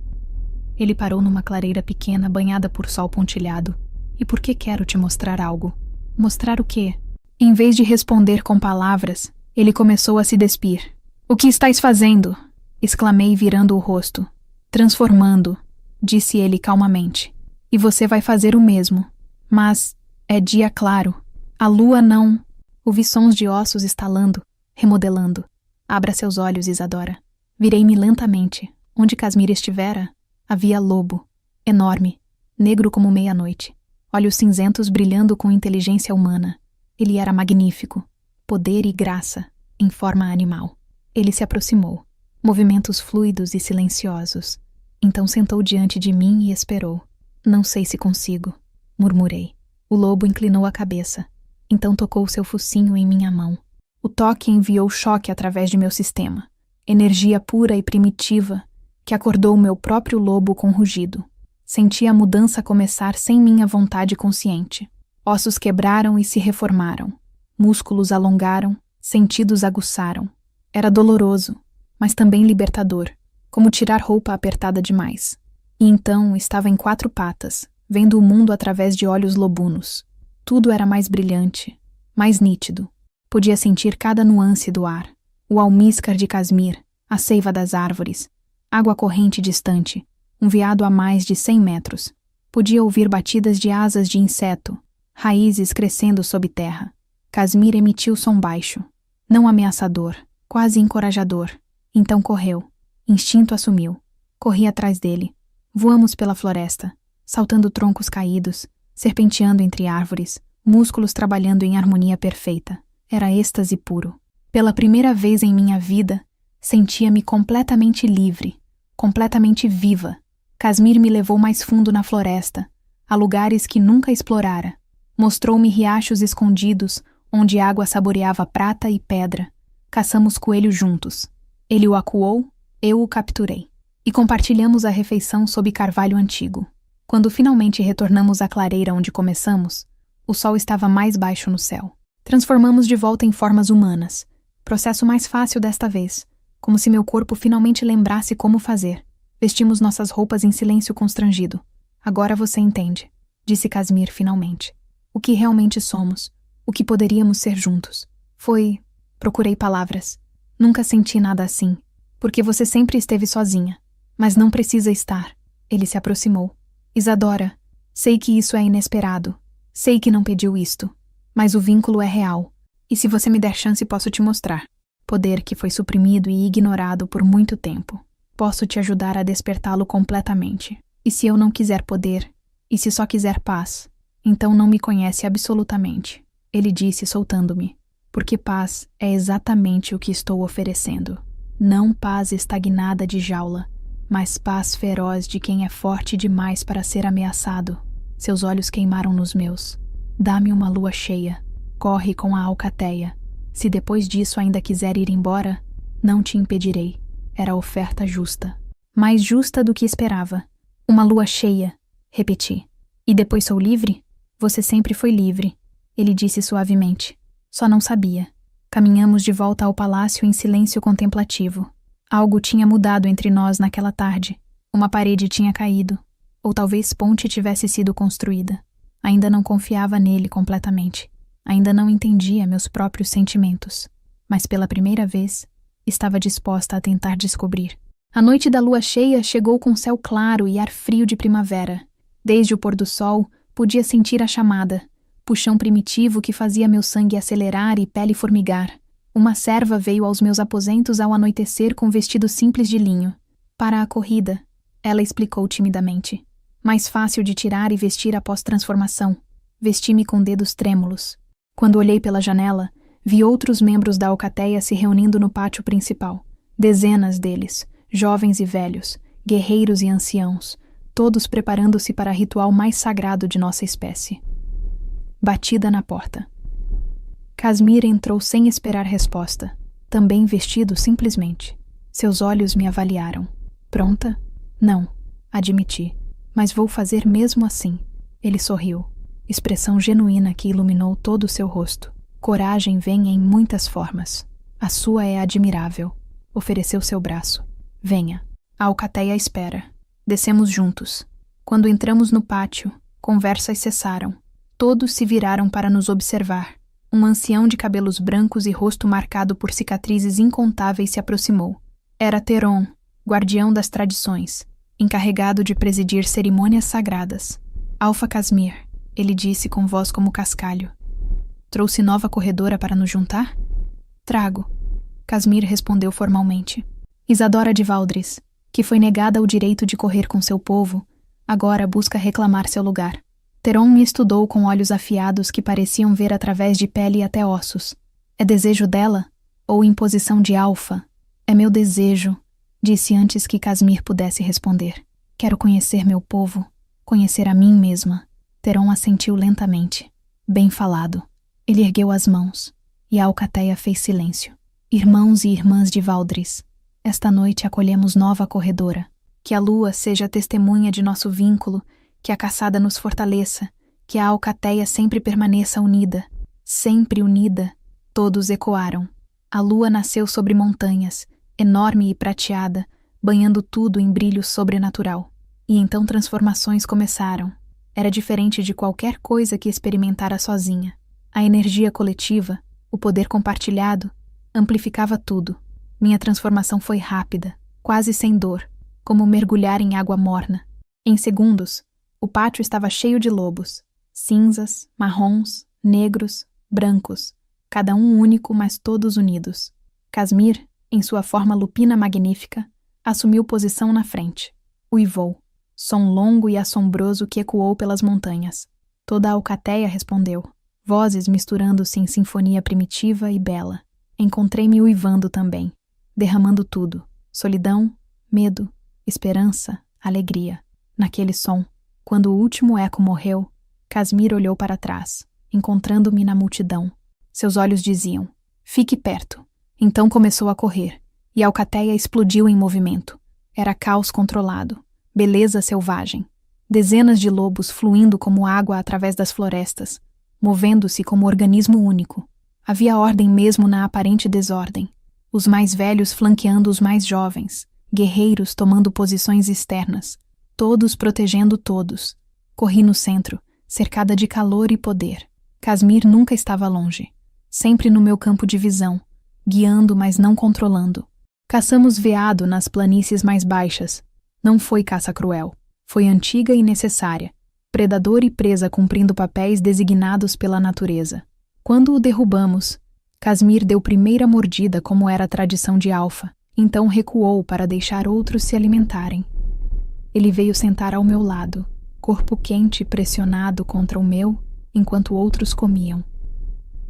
Ele parou numa clareira pequena banhada por sol pontilhado. E por que quero te mostrar algo? Mostrar o quê? Em vez de responder com palavras, ele começou a se despir. O que estáis fazendo? Exclamei virando o rosto. Transformando, disse ele calmamente. E você vai fazer o mesmo. Mas é dia claro. A lua não... Ouvi sons de ossos estalando, remodelando. Abra seus olhos, Isadora. Virei-me lentamente. Onde Casmir estivera, havia lobo, enorme, negro como meia-noite, olhos cinzentos brilhando com inteligência humana. Ele era magnífico, poder e graça, em forma animal. Ele se aproximou, movimentos fluidos e silenciosos. Então sentou diante de mim e esperou. Não sei se consigo, murmurei. O lobo inclinou a cabeça. Então tocou seu focinho em minha mão. O toque enviou choque através de meu sistema. Energia pura e primitiva, que acordou meu próprio lobo com rugido. Senti a mudança começar sem minha vontade consciente. Ossos quebraram e se reformaram. Músculos alongaram, sentidos aguçaram. Era doloroso, mas também libertador, como tirar roupa apertada demais. E então estava em 4 patas, vendo o mundo através de olhos lobunos. Tudo era mais brilhante, mais nítido. Podia sentir cada nuance do ar. O almíscar de Casmir, a seiva das árvores, água corrente distante, um veado a mais de 100 metros. Podia ouvir batidas de asas de inseto, raízes crescendo sob terra. Casmir emitiu som baixo, não ameaçador, quase encorajador. Então correu. Instinto assumiu. Corri atrás dele. Voamos pela floresta, saltando troncos caídos, serpenteando entre árvores, músculos trabalhando em harmonia perfeita. Era êxtase puro. Pela primeira vez em minha vida, sentia-me completamente livre, completamente viva. Casmir me levou mais fundo na floresta, a lugares que nunca explorara. Mostrou-me riachos escondidos, onde a água saboreava prata e pedra. Caçamos coelho juntos. Ele o acuou, eu o capturei. E compartilhamos a refeição sob carvalho antigo. Quando finalmente retornamos à clareira onde começamos, o sol estava mais baixo no céu. Transformamos de volta em formas humanas. Processo mais fácil desta vez, como se meu corpo finalmente lembrasse como fazer. Vestimos nossas roupas em silêncio constrangido. Agora você entende, disse Casmir finalmente. O que realmente somos, o que poderíamos ser juntos. Procurei palavras. Nunca senti nada assim, porque você sempre esteve sozinha. Mas não precisa estar. Ele se aproximou. Isadora, sei que isso é inesperado. Sei que não pediu isto. Mas o vínculo é real. E se você me der chance, posso te mostrar. Poder que foi suprimido e ignorado por muito tempo. Posso te ajudar a despertá-lo completamente. E se eu não quiser poder, e se só quiser paz, então não me conhece absolutamente. Ele disse, soltando-me. Porque paz é exatamente o que estou oferecendo. Não paz estagnada de jaula, mas paz feroz de quem é forte demais para ser ameaçado. Seus olhos queimaram nos meus. Dá-me uma lua cheia. Corre com a alcateia. Se depois disso ainda quiser ir embora, não te impedirei. Era a oferta justa. Mais justa do que esperava. Uma lua cheia, repeti. E depois sou livre? Você sempre foi livre, ele disse suavemente. Só não sabia. Caminhamos de volta ao palácio em silêncio contemplativo. Algo tinha mudado entre nós naquela tarde. Uma parede tinha caído. Ou talvez ponte tivesse sido construída. Ainda não confiava nele completamente. Ainda não entendia meus próprios sentimentos. Mas pela primeira vez, estava disposta a tentar descobrir. A noite da lua cheia chegou com céu claro e ar frio de primavera. Desde o pôr do sol, podia sentir a chamada, puxão primitivo que fazia meu sangue acelerar e pele formigar. Uma serva veio aos meus aposentos ao anoitecer com vestido simples de linho. Para a corrida, ela explicou timidamente. Mais fácil de tirar e vestir após transformação. Vesti-me com dedos trêmulos. Quando olhei pela janela, vi outros membros da alcateia se reunindo no pátio principal. Dezenas deles, jovens e velhos, guerreiros e anciãos, todos preparando-se para o ritual mais sagrado de nossa espécie. Batida na porta. Casmir entrou sem esperar resposta, também vestido simplesmente. Seus olhos me avaliaram. Pronta? Não, admiti. Mas vou fazer mesmo assim. Ele sorriu. Expressão genuína que iluminou todo o seu rosto. Coragem vem em muitas formas. A sua é admirável. Ofereceu seu braço. Venha. A alcateia espera. Descemos juntos. Quando entramos no pátio, conversas cessaram. Todos se viraram para nos observar. Um ancião de cabelos brancos e rosto marcado por cicatrizes incontáveis se aproximou. Era Teron, guardião das tradições, encarregado de presidir cerimônias sagradas. Alfa Casmir, ele disse com voz como cascalho. Trouxe nova corredora para nos juntar? Trago. Casmir respondeu formalmente. Isadora de Valdris, que foi negada o direito de correr com seu povo, agora busca reclamar seu lugar. Teron me estudou com olhos afiados que pareciam ver através de pele até ossos. É desejo dela? Ou imposição de Alfa? É meu desejo, disse antes que Casmir pudesse responder. Quero conhecer meu povo, conhecer a mim mesma. Teron assentiu lentamente. Bem falado. Ele ergueu as mãos, e a alcateia fez silêncio. Irmãos e irmãs de Valdris, esta noite acolhemos nova corredora. Que a lua seja a testemunha de nosso vínculo, que a caçada nos fortaleça, que a alcateia sempre permaneça unida. Sempre unida, todos ecoaram. A lua nasceu sobre montanhas, enorme e prateada, banhando tudo em brilho sobrenatural. E então transformações começaram. Era diferente de qualquer coisa que experimentara sozinha. A energia coletiva, o poder compartilhado, amplificava tudo. Minha transformação foi rápida, quase sem dor, como mergulhar em água morna. Em segundos, o pátio estava cheio de lobos, cinzas, marrons, negros, brancos, cada um único, mas todos unidos. Casmir, em sua forma lupina magnífica, assumiu posição na frente. Uivou, som longo e assombroso que ecoou pelas montanhas. Toda a alcateia respondeu, vozes misturando-se em sinfonia primitiva e bela. Encontrei-me uivando também, derramando tudo, solidão, medo, esperança, alegria. Naquele som, quando o último eco morreu, Casmir olhou para trás, encontrando-me na multidão. Seus olhos diziam, fique perto. Então começou a correr, e a alcateia explodiu em movimento. Era caos controlado, beleza selvagem. Dezenas de lobos fluindo como água através das florestas, movendo-se como organismo único. Havia ordem mesmo na aparente desordem. Os mais velhos flanqueando os mais jovens, guerreiros tomando posições externas, todos protegendo todos. Corri no centro, cercada de calor e poder. Casmir nunca estava longe, sempre no meu campo de visão, guiando, mas não controlando. Caçamos veado nas planícies mais baixas. Não foi caça cruel, foi antiga e necessária. Predador e presa cumprindo papéis designados pela natureza. Quando o derrubamos, Casmir deu primeira mordida como era a tradição de Alfa, então recuou para deixar outros se alimentarem. Ele veio sentar ao meu lado, corpo quente pressionado contra o meu, enquanto outros comiam.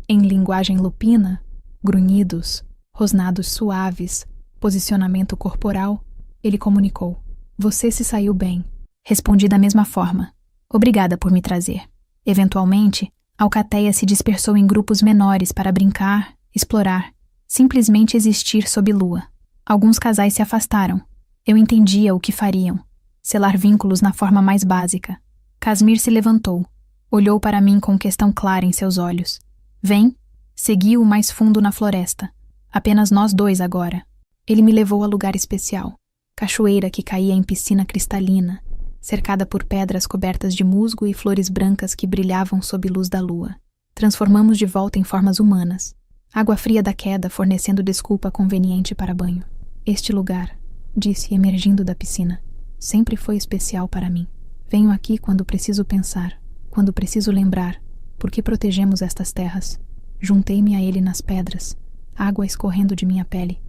Em linguagem lupina, grunhidos, rosnados suaves, posicionamento corporal, ele comunicou. Você se saiu bem. Respondi da mesma forma. Obrigada por me trazer. Eventualmente, a alcateia se dispersou em grupos menores para brincar, explorar, simplesmente existir sob lua. Alguns casais se afastaram. Eu entendia o que fariam. Selar vínculos na forma mais básica. Casmir se levantou. Olhou para mim com questão clara em seus olhos. Vem. Seguiu mais fundo na floresta. Apenas nós dois agora. Ele me levou a lugar especial. Cachoeira que caía em piscina cristalina. cercada por pedras cobertas de musgo e flores brancas que brilhavam sob luz da lua. Transformamos de volta em formas humanas. Água fria da queda fornecendo desculpa conveniente para banho. Este lugar, disse, emergindo da piscina, sempre foi especial para mim. Venho aqui quando preciso pensar, quando preciso lembrar, por que protegemos estas terras. Juntei-me a ele nas pedras, água escorrendo de minha pele.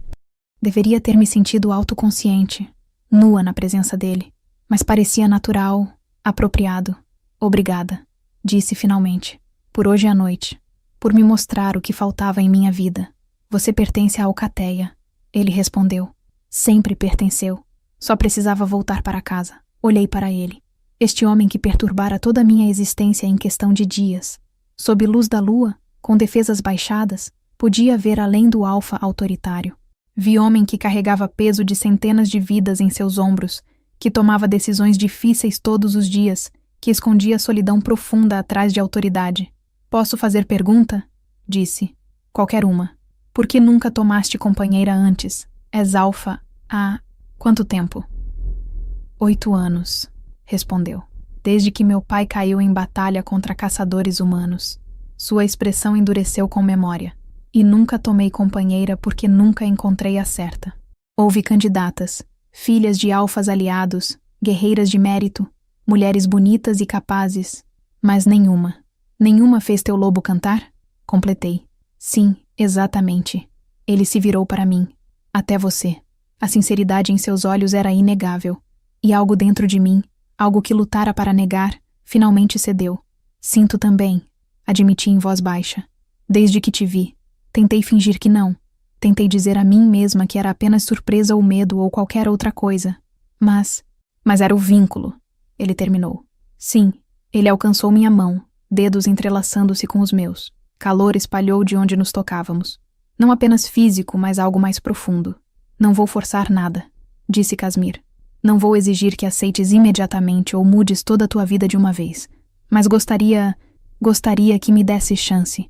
Deveria ter me sentido autoconsciente, nua na presença dele, mas parecia natural, apropriado. Obrigada, disse finalmente, por hoje à noite, por me mostrar o que faltava em minha vida. Você pertence à Alcateia, ele respondeu. Sempre pertenceu. Só precisava voltar para casa. Olhei para ele. Este homem que perturbara toda a minha existência em questão de dias. Sob luz da lua, com defesas baixadas, podia ver além do alfa autoritário. Vi homem que carregava peso de centenas de vidas em seus ombros, que tomava decisões difíceis todos os dias, que escondia solidão profunda atrás de autoridade. Posso fazer pergunta? Disse. Qualquer uma. Por que nunca tomaste companheira antes? És alfa há quanto tempo? 8 anos, respondeu. Desde que meu pai caiu em batalha contra caçadores humanos. Sua expressão endureceu com memória. E nunca tomei companheira porque nunca encontrei a certa. Houve candidatas, filhas de alfas aliados, guerreiras de mérito, mulheres bonitas e capazes, mas nenhuma. Nenhuma fez teu lobo cantar? Completei. Sim, exatamente. Ele se virou para mim. Até você. A sinceridade em seus olhos era inegável. E algo dentro de mim, algo que lutara para negar, finalmente cedeu. Sinto também, admiti em voz baixa. Desde que te vi, tentei fingir que não. Tentei dizer a mim mesma que era apenas surpresa ou medo ou qualquer outra coisa. Mas era o vínculo. Ele terminou. Sim, ele alcançou minha mão, dedos entrelaçando-se com os meus. Calor espalhou de onde nos tocávamos. Não apenas físico, mas algo mais profundo. Não vou forçar nada, disse Casmir. Não vou exigir que aceites imediatamente ou mudes toda a tua vida de uma vez. Mas gostaria que me desse chance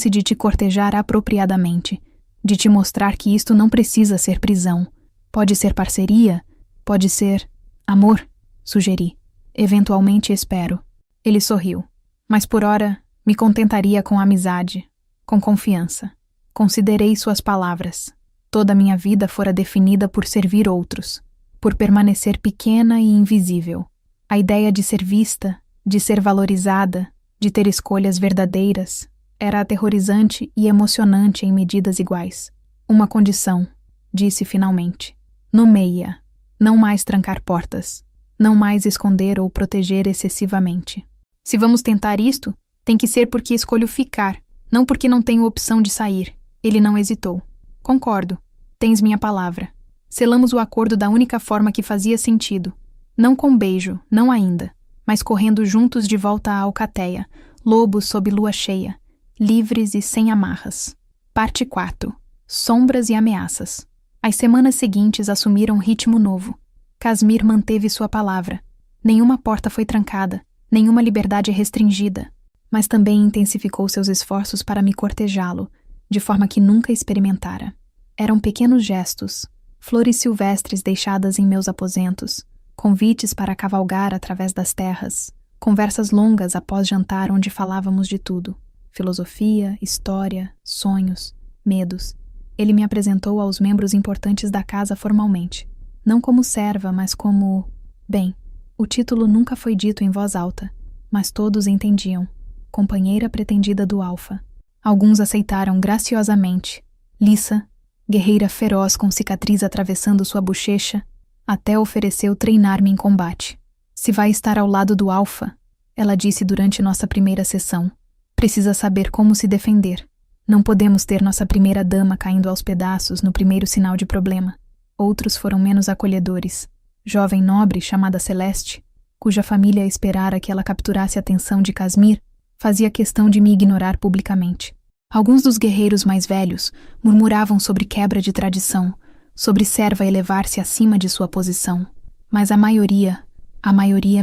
de te cortejar apropriadamente, de te mostrar que isto não precisa ser prisão. Pode ser parceria, pode ser amor, sugeri. Eventualmente espero. Ele sorriu. Mas por ora, me contentaria com amizade, com confiança. Considerei suas palavras. Toda a minha vida fora definida por servir outros, por permanecer pequena e invisível. A ideia de ser vista, de ser valorizada, de ter escolhas verdadeiras, era aterrorizante e emocionante em medidas iguais. Uma condição, disse finalmente. Nomeie-a. Não mais trancar portas. Não mais esconder ou proteger excessivamente. Se vamos tentar isto, tem que ser porque escolho ficar, não porque não tenho opção de sair. Ele não hesitou. Concordo. Tens minha palavra. Selamos o acordo da única forma que fazia sentido. Não com beijo, não ainda, mas correndo juntos de volta à Alcateia, lobos sob lua cheia, livres e sem amarras. Parte 4. Sombras e ameaças. As semanas seguintes assumiram ritmo novo. Casmir manteve sua palavra. Nenhuma porta foi trancada, nenhuma liberdade restringida, mas também intensificou seus esforços para me cortejá-lo, de forma que nunca experimentara. Eram pequenos gestos, flores silvestres deixadas em meus aposentos, convites para cavalgar através das terras, conversas longas após jantar onde falávamos de tudo, filosofia, história, sonhos, medos. Ele me apresentou aos membros importantes da casa formalmente, não como serva, mas como... Bem, o título nunca foi dito em voz alta, mas todos entendiam. Companheira pretendida do Alfa. Alguns aceitaram graciosamente. Lissa, guerreira feroz com cicatriz atravessando sua bochecha, até ofereceu treinar-me em combate. Se vai estar ao lado do Alfa, ela disse durante nossa primeira sessão, precisa saber como se defender. Não podemos ter nossa primeira dama caindo aos pedaços no primeiro sinal de problema. Outros foram menos acolhedores. Jovem nobre chamada Celeste, cuja família esperara que ela capturasse a atenção de Casmir, fazia questão de me ignorar publicamente. Alguns dos guerreiros mais velhos murmuravam sobre quebra de tradição, sobre serva elevar-se acima de sua posição. Mas a maioria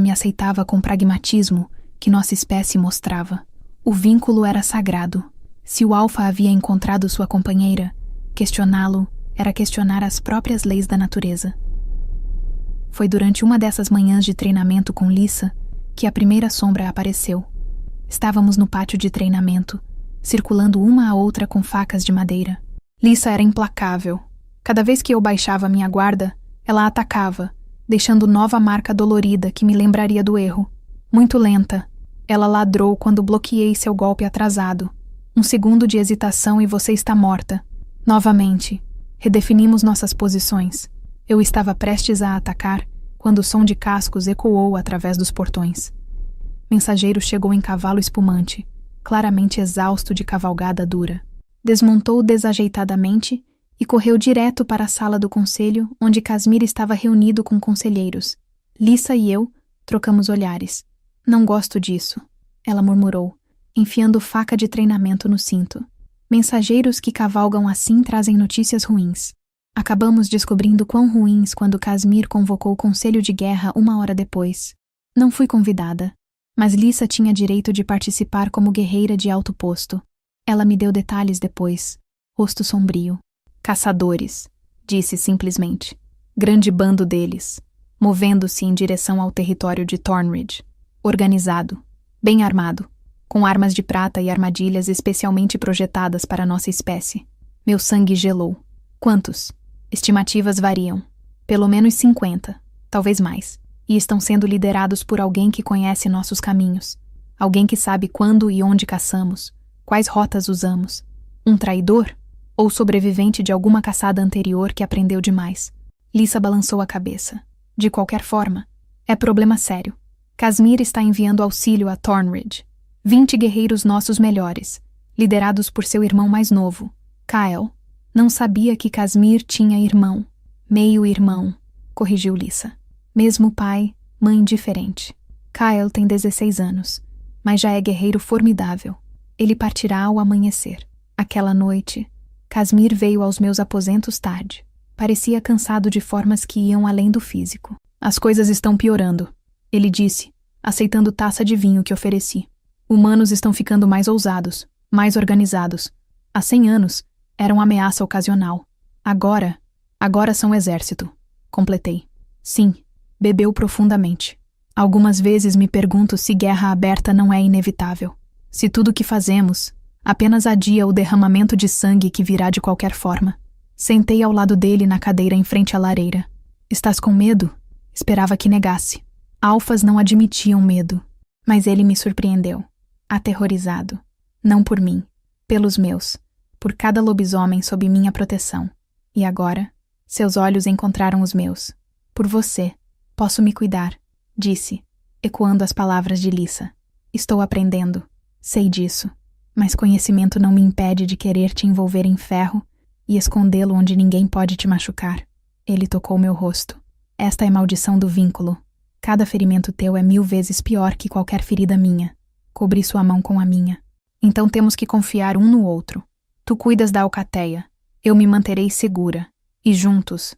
me aceitava com pragmatismo que nossa espécie mostrava. O vínculo era sagrado. Se o Alfa havia encontrado sua companheira, questioná-lo era questionar as próprias leis da natureza. Foi durante uma dessas manhãs de treinamento com Lissa que a primeira sombra apareceu. Estávamos no pátio de treinamento, circulando uma a outra com facas de madeira. Lissa era implacável. Cada vez que eu baixava minha guarda, ela atacava, deixando nova marca dolorida que me lembraria do erro. Muito lenta, ela ladrou quando bloqueei seu golpe atrasado. Um segundo de hesitação e você está morta. Novamente, redefinimos nossas posições. Eu estava prestes a atacar quando o som de cascos ecoou através dos portões. Mensageiro chegou em cavalo espumante, claramente exausto de cavalgada dura. Desmontou desajeitadamente e correu direto para a sala do conselho, onde Casmir estava reunido com conselheiros. Lissa e eu trocamos olhares. Não gosto disso, ela murmurou, enfiando faca de treinamento no cinto. Mensageiros que cavalgam assim trazem notícias ruins. Acabamos descobrindo quão ruins quando Casmir convocou o conselho de guerra uma hora depois. Não fui convidada, mas Lissa tinha direito de participar como guerreira de alto posto. Ela me deu detalhes depois. Rosto sombrio. Caçadores, disse simplesmente. Grande bando deles, movendo-se em direção ao território de Thornridge. Organizado, bem armado, com armas de prata e armadilhas especialmente projetadas para nossa espécie. Meu sangue gelou. Quantos? Estimativas variam. Pelo menos 50, talvez mais. E estão sendo liderados por alguém que conhece nossos caminhos. Alguém que sabe quando e onde caçamos, quais rotas usamos. Um traidor? Ou sobrevivente de alguma caçada anterior que aprendeu demais? Lissa balançou a cabeça. De qualquer forma, é problema sério. Casmir está enviando auxílio a Thornridge. 20 guerreiros nossos melhores, liderados por seu irmão mais novo, Kyle. Não sabia que Casmir tinha irmão. Meio-irmão, corrigiu Lissa. Mesmo pai, mãe diferente. Kyle tem 16 anos, mas já é guerreiro formidável. Ele partirá ao amanhecer. Aquela noite, Casmir veio aos meus aposentos tarde. Parecia cansado de formas que iam além do físico. As coisas estão piorando, ele disse, aceitando taça de vinho que ofereci. Humanos estão ficando mais ousados, mais organizados. Há 100 anos, era uma ameaça ocasional. Agora são exército. Completei. Sim, bebeu profundamente. Algumas vezes me pergunto se guerra aberta não é inevitável. Se tudo o que fazemos apenas adia o derramamento de sangue que virá de qualquer forma. Sentei ao lado dele na cadeira em frente à lareira. Estás com medo? Esperava que negasse. Alfas não admitiam medo. Mas ele me surpreendeu. Aterrorizado. Não por mim. Pelos meus. Por cada lobisomem sob minha proteção. E agora, seus olhos encontraram os meus. Por você. Posso me cuidar, disse, ecoando as palavras de Lissa. Estou aprendendo. Sei disso. Mas conhecimento não me impede de querer te envolver em ferro e escondê-lo onde ninguém pode te machucar. Ele tocou meu rosto. Esta é maldição do vínculo. Cada ferimento teu é 1000 vezes pior que qualquer ferida minha. Cobri sua mão com a minha. Então temos que confiar um no outro. Tu cuidas da alcateia. Eu me manterei segura. E juntos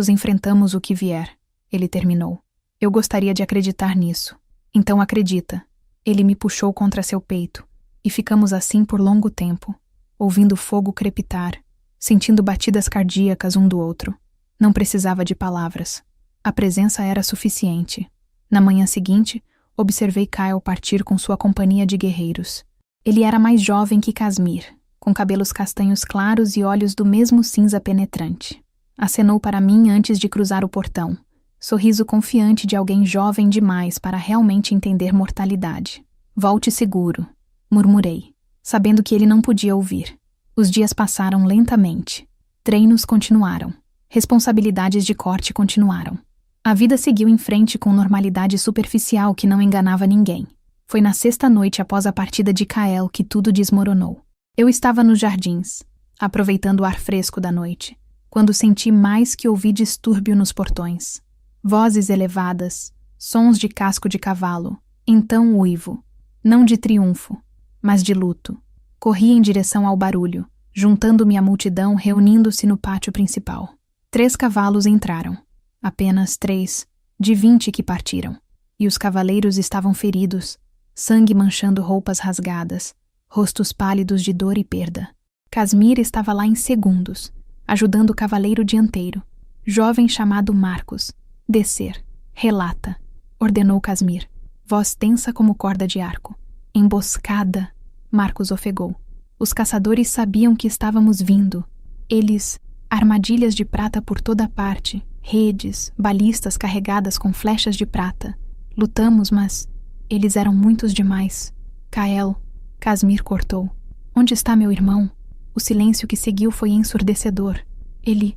enfrentamos o que vier. Ele terminou. Eu gostaria de acreditar nisso. Então acredita. Ele me puxou contra seu peito. E ficamos assim por longo tempo, ouvindo o fogo crepitar, sentindo batidas cardíacas um do outro. Não precisava de palavras. A presença era suficiente. Na manhã seguinte, observei Kyle partir com sua companhia de guerreiros. Ele era mais jovem que Casmir, com cabelos castanhos claros e olhos do mesmo cinza penetrante. Acenou para mim antes de cruzar o portão, sorriso confiante de alguém jovem demais para realmente entender mortalidade. Volte seguro, murmurei, sabendo que ele não podia ouvir. Os dias passaram lentamente. Treinos continuaram. Responsabilidades de corte continuaram. A vida seguiu em frente com normalidade superficial que não enganava ninguém. Foi na sexta noite após a partida de Kael que tudo desmoronou. Eu estava nos jardins, aproveitando o ar fresco da noite, quando senti mais que ouvi distúrbio nos portões. Vozes elevadas, sons de casco de cavalo, então uivo, não de triunfo, mas de luto. Corri em direção ao barulho, juntando-me à multidão reunindo-se no pátio principal. 3 cavalos entraram. Apenas 3, de 20 que partiram. E os cavaleiros estavam feridos, sangue manchando roupas rasgadas, rostos pálidos de dor e perda. Casmir estava lá em segundos, ajudando o cavaleiro dianteiro, jovem chamado Marcos, Descer. Relata, ordenou Casmir, voz tensa como corda de arco. Emboscada, Marcos ofegou. Os caçadores sabiam que estávamos vindo. Eles, armadilhas de prata por toda parte, redes, balistas carregadas com flechas de prata. Lutamos, mas eles eram muitos demais. Kael, Casmir cortou. Onde está meu irmão? O silêncio que seguiu foi ensurdecedor. Ele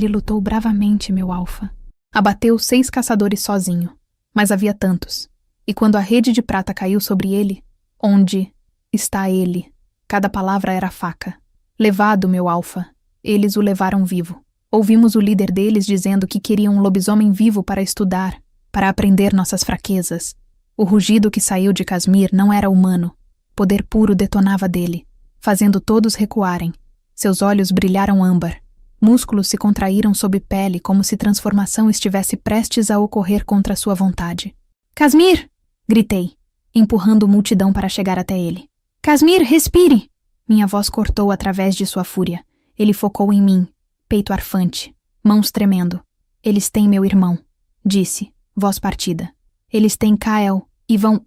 lutou bravamente, meu alfa. Abateu 6 caçadores sozinho, mas havia tantos. E quando a rede de prata caiu sobre ele, onde está ele? Cada palavra era faca. Levado, meu alfa. Eles o levaram vivo. Ouvimos o líder deles dizendo que queriam um lobisomem vivo para estudar, para aprender nossas fraquezas. O rugido que saiu de Casmir não era humano. Poder puro detonava dele, fazendo todos recuarem. Seus olhos brilharam âmbar. Músculos se contraíram sob pele como se transformação estivesse prestes a ocorrer contra sua vontade. Casmir! Gritei, empurrando multidão para chegar até ele. Casmir, respire! Minha voz cortou através de sua fúria. Ele focou em mim, peito arfante, mãos tremendo. Eles têm meu irmão, disse, voz partida. Eles têm Kael e vão,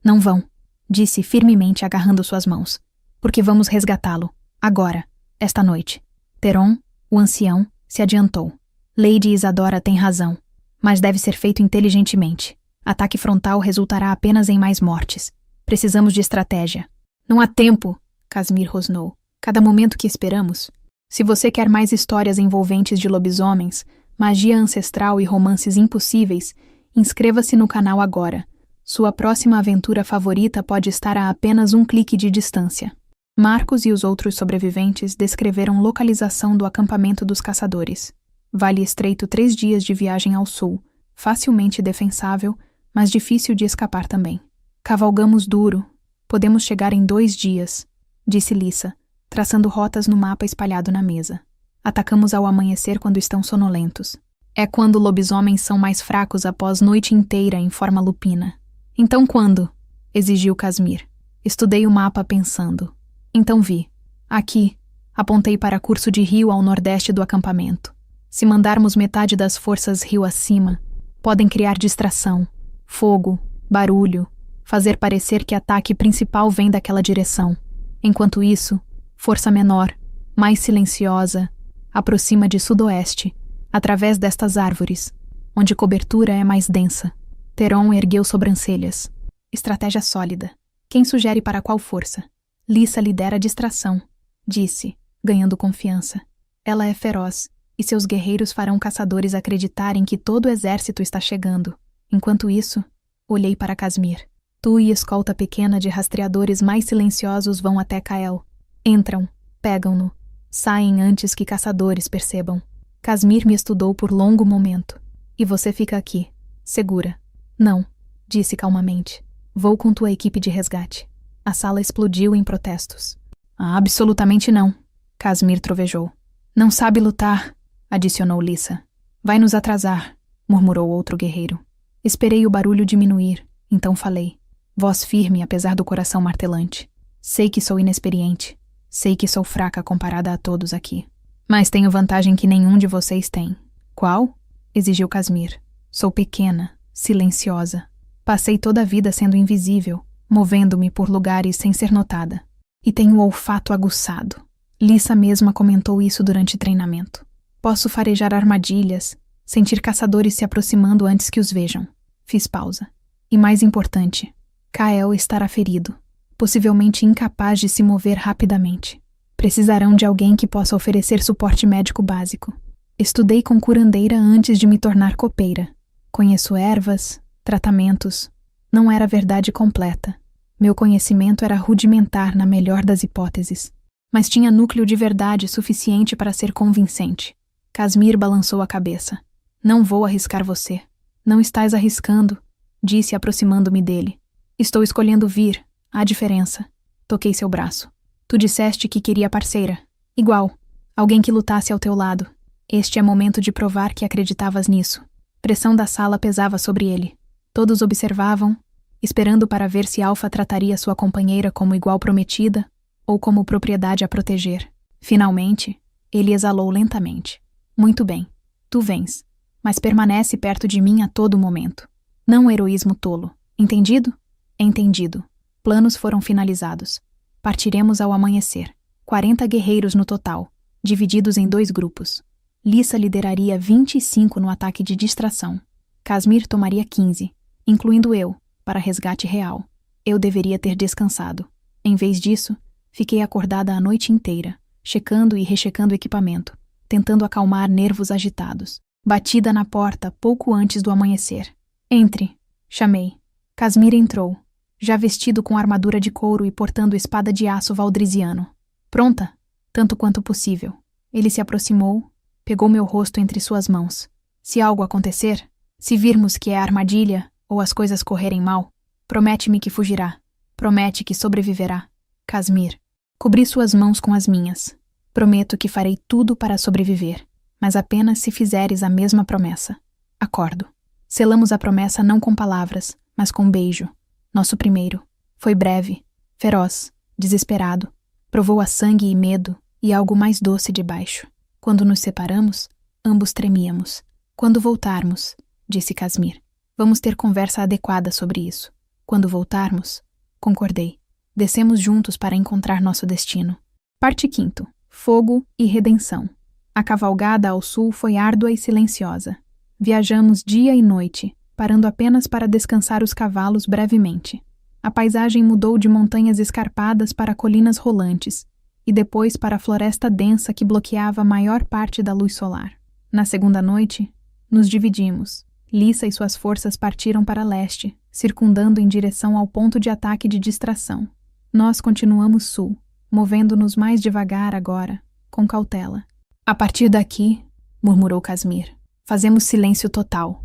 não vão, disse firmemente agarrando suas mãos. Porque vamos resgatá-lo, agora, esta noite. Teron, o ancião, se adiantou. Lady Isadora tem razão, mas deve ser feito inteligentemente. Ataque frontal resultará apenas em mais mortes. Precisamos de estratégia. Não há tempo, Casmir rosnou. Cada momento que esperamos. Se você quer mais histórias envolventes de lobisomens, magia ancestral e romances impossíveis, inscreva-se no canal agora. Sua próxima aventura favorita pode estar a apenas um clique de distância. Marcos e os outros sobreviventes descreveram localização do acampamento dos caçadores. Vale estreito 3 dias de viagem ao sul, facilmente defensável, mas difícil de escapar também. Cavalgamos duro. Podemos chegar em 2 dias, disse Lissa, traçando rotas no mapa espalhado na mesa. Atacamos ao amanhecer quando estão sonolentos. É quando lobisomens são mais fracos após noite inteira em forma lupina. Então quando? Exigiu Casmir. Estudei o mapa pensando. Então vi. Aqui. Apontei para curso de rio ao nordeste do acampamento. Se mandarmos metade das forças rio acima, podem criar distração, fogo, barulho, fazer parecer que ataque principal vem daquela direção. Enquanto isso, força menor, mais silenciosa, aproxima de sudoeste, através destas árvores, onde cobertura é mais densa. Teron ergueu sobrancelhas. Estratégia sólida. Quem sugere para qual força? Lissa lidera a distração, disse, ganhando confiança. Ela é feroz, e seus guerreiros farão caçadores acreditarem que todo o exército está chegando. Enquanto isso, olhei para Casmir. Tu e escolta pequena de rastreadores mais silenciosos vão até Kael. Entram, pegam-no, saem antes que caçadores percebam. Casmir me estudou por longo momento. E você fica aqui, segura. Não, disse calmamente. Vou com tua equipe de resgate. A sala explodiu em protestos. Absolutamente não, Casmir trovejou. Não sabe lutar, adicionou Lissa. Vai nos atrasar, murmurou outro guerreiro. Esperei o barulho diminuir, então falei. Voz firme apesar do coração martelante. Sei que sou inexperiente. Sei que sou fraca comparada a todos aqui. Mas tenho vantagem que nenhum de vocês tem. Qual? Exigiu Casmir. Sou pequena, silenciosa. Passei toda a vida sendo invisível, movendo-me por lugares sem ser notada. E tenho o olfato aguçado. Lissa mesma comentou isso durante treinamento. Posso farejar armadilhas, sentir caçadores se aproximando antes que os vejam. Fiz pausa. E mais importante, Kael estará ferido, possivelmente incapaz de se mover rapidamente. Precisarão de alguém que possa oferecer suporte médico básico. Estudei com curandeira antes de me tornar copeira. Conheço ervas, tratamentos. Não era verdade completa. Meu conhecimento era rudimentar na melhor das hipóteses. Mas tinha núcleo de verdade suficiente para ser convincente. Casmir balançou a cabeça. Não vou arriscar você. Não estás arriscando, disse aproximando-me dele. Estou escolhendo vir. Há diferença. Toquei seu braço. Tu disseste que queria parceira. Igual. Alguém que lutasse ao teu lado. Este é momento de provar que acreditavas nisso. Pressão da sala pesava sobre ele. Todos observavam, esperando para ver se Alpha trataria sua companheira como igual prometida ou como propriedade a proteger. Finalmente, ele exalou lentamente. Muito bem. Tu vens. mas permanece perto de mim a todo momento. Não heroísmo tolo. Entendido? Entendido. Planos foram finalizados. Partiremos ao amanhecer. 40 guerreiros no total, divididos em 2 grupos. Lissa lideraria 25 no ataque de distração. Casmir tomaria 15, incluindo eu, para resgate real. Eu deveria ter descansado. Em vez disso, fiquei acordada a noite inteira, checando e rechecando o equipamento, tentando acalmar nervos agitados. Batida na porta pouco antes do amanhecer. Entre, chamei. Casmir entrou, já vestido com armadura de couro e portando espada de aço valdriziano. Pronta, tanto quanto possível. Ele se aproximou, pegou meu rosto entre suas mãos. Se algo acontecer, se virmos que é armadilha ou as coisas correrem mal, promete-me que fugirá. Promete que sobreviverá. Casmir. Cobri suas mãos com as minhas. Prometo que farei tudo para sobreviver, mas apenas se fizeres a mesma promessa. Acordo. Selamos a promessa não com palavras, mas com beijo. Nosso primeiro. Foi breve, feroz, desesperado. Provou a sangue e medo e algo mais doce de baixo. Quando nos separamos, ambos tremíamos. Quando voltarmos, disse Casmir, vamos ter conversa adequada sobre isso. Quando voltarmos, concordei. Descemos juntos para encontrar nosso destino. Parte 5. Fogo e redenção. A cavalgada ao sul foi árdua e silenciosa. Viajamos dia e noite, parando apenas para descansar os cavalos brevemente. A paisagem mudou de montanhas escarpadas para colinas rolantes, e depois para a floresta densa que bloqueava a maior parte da luz solar. Na segunda noite, nos dividimos. Lissa e suas forças partiram para leste, circundando em direção ao ponto de ataque de distração. Nós continuamos sul, movendo-nos mais devagar agora, com cautela. A partir daqui, murmurou Casmir, fazemos silêncio total.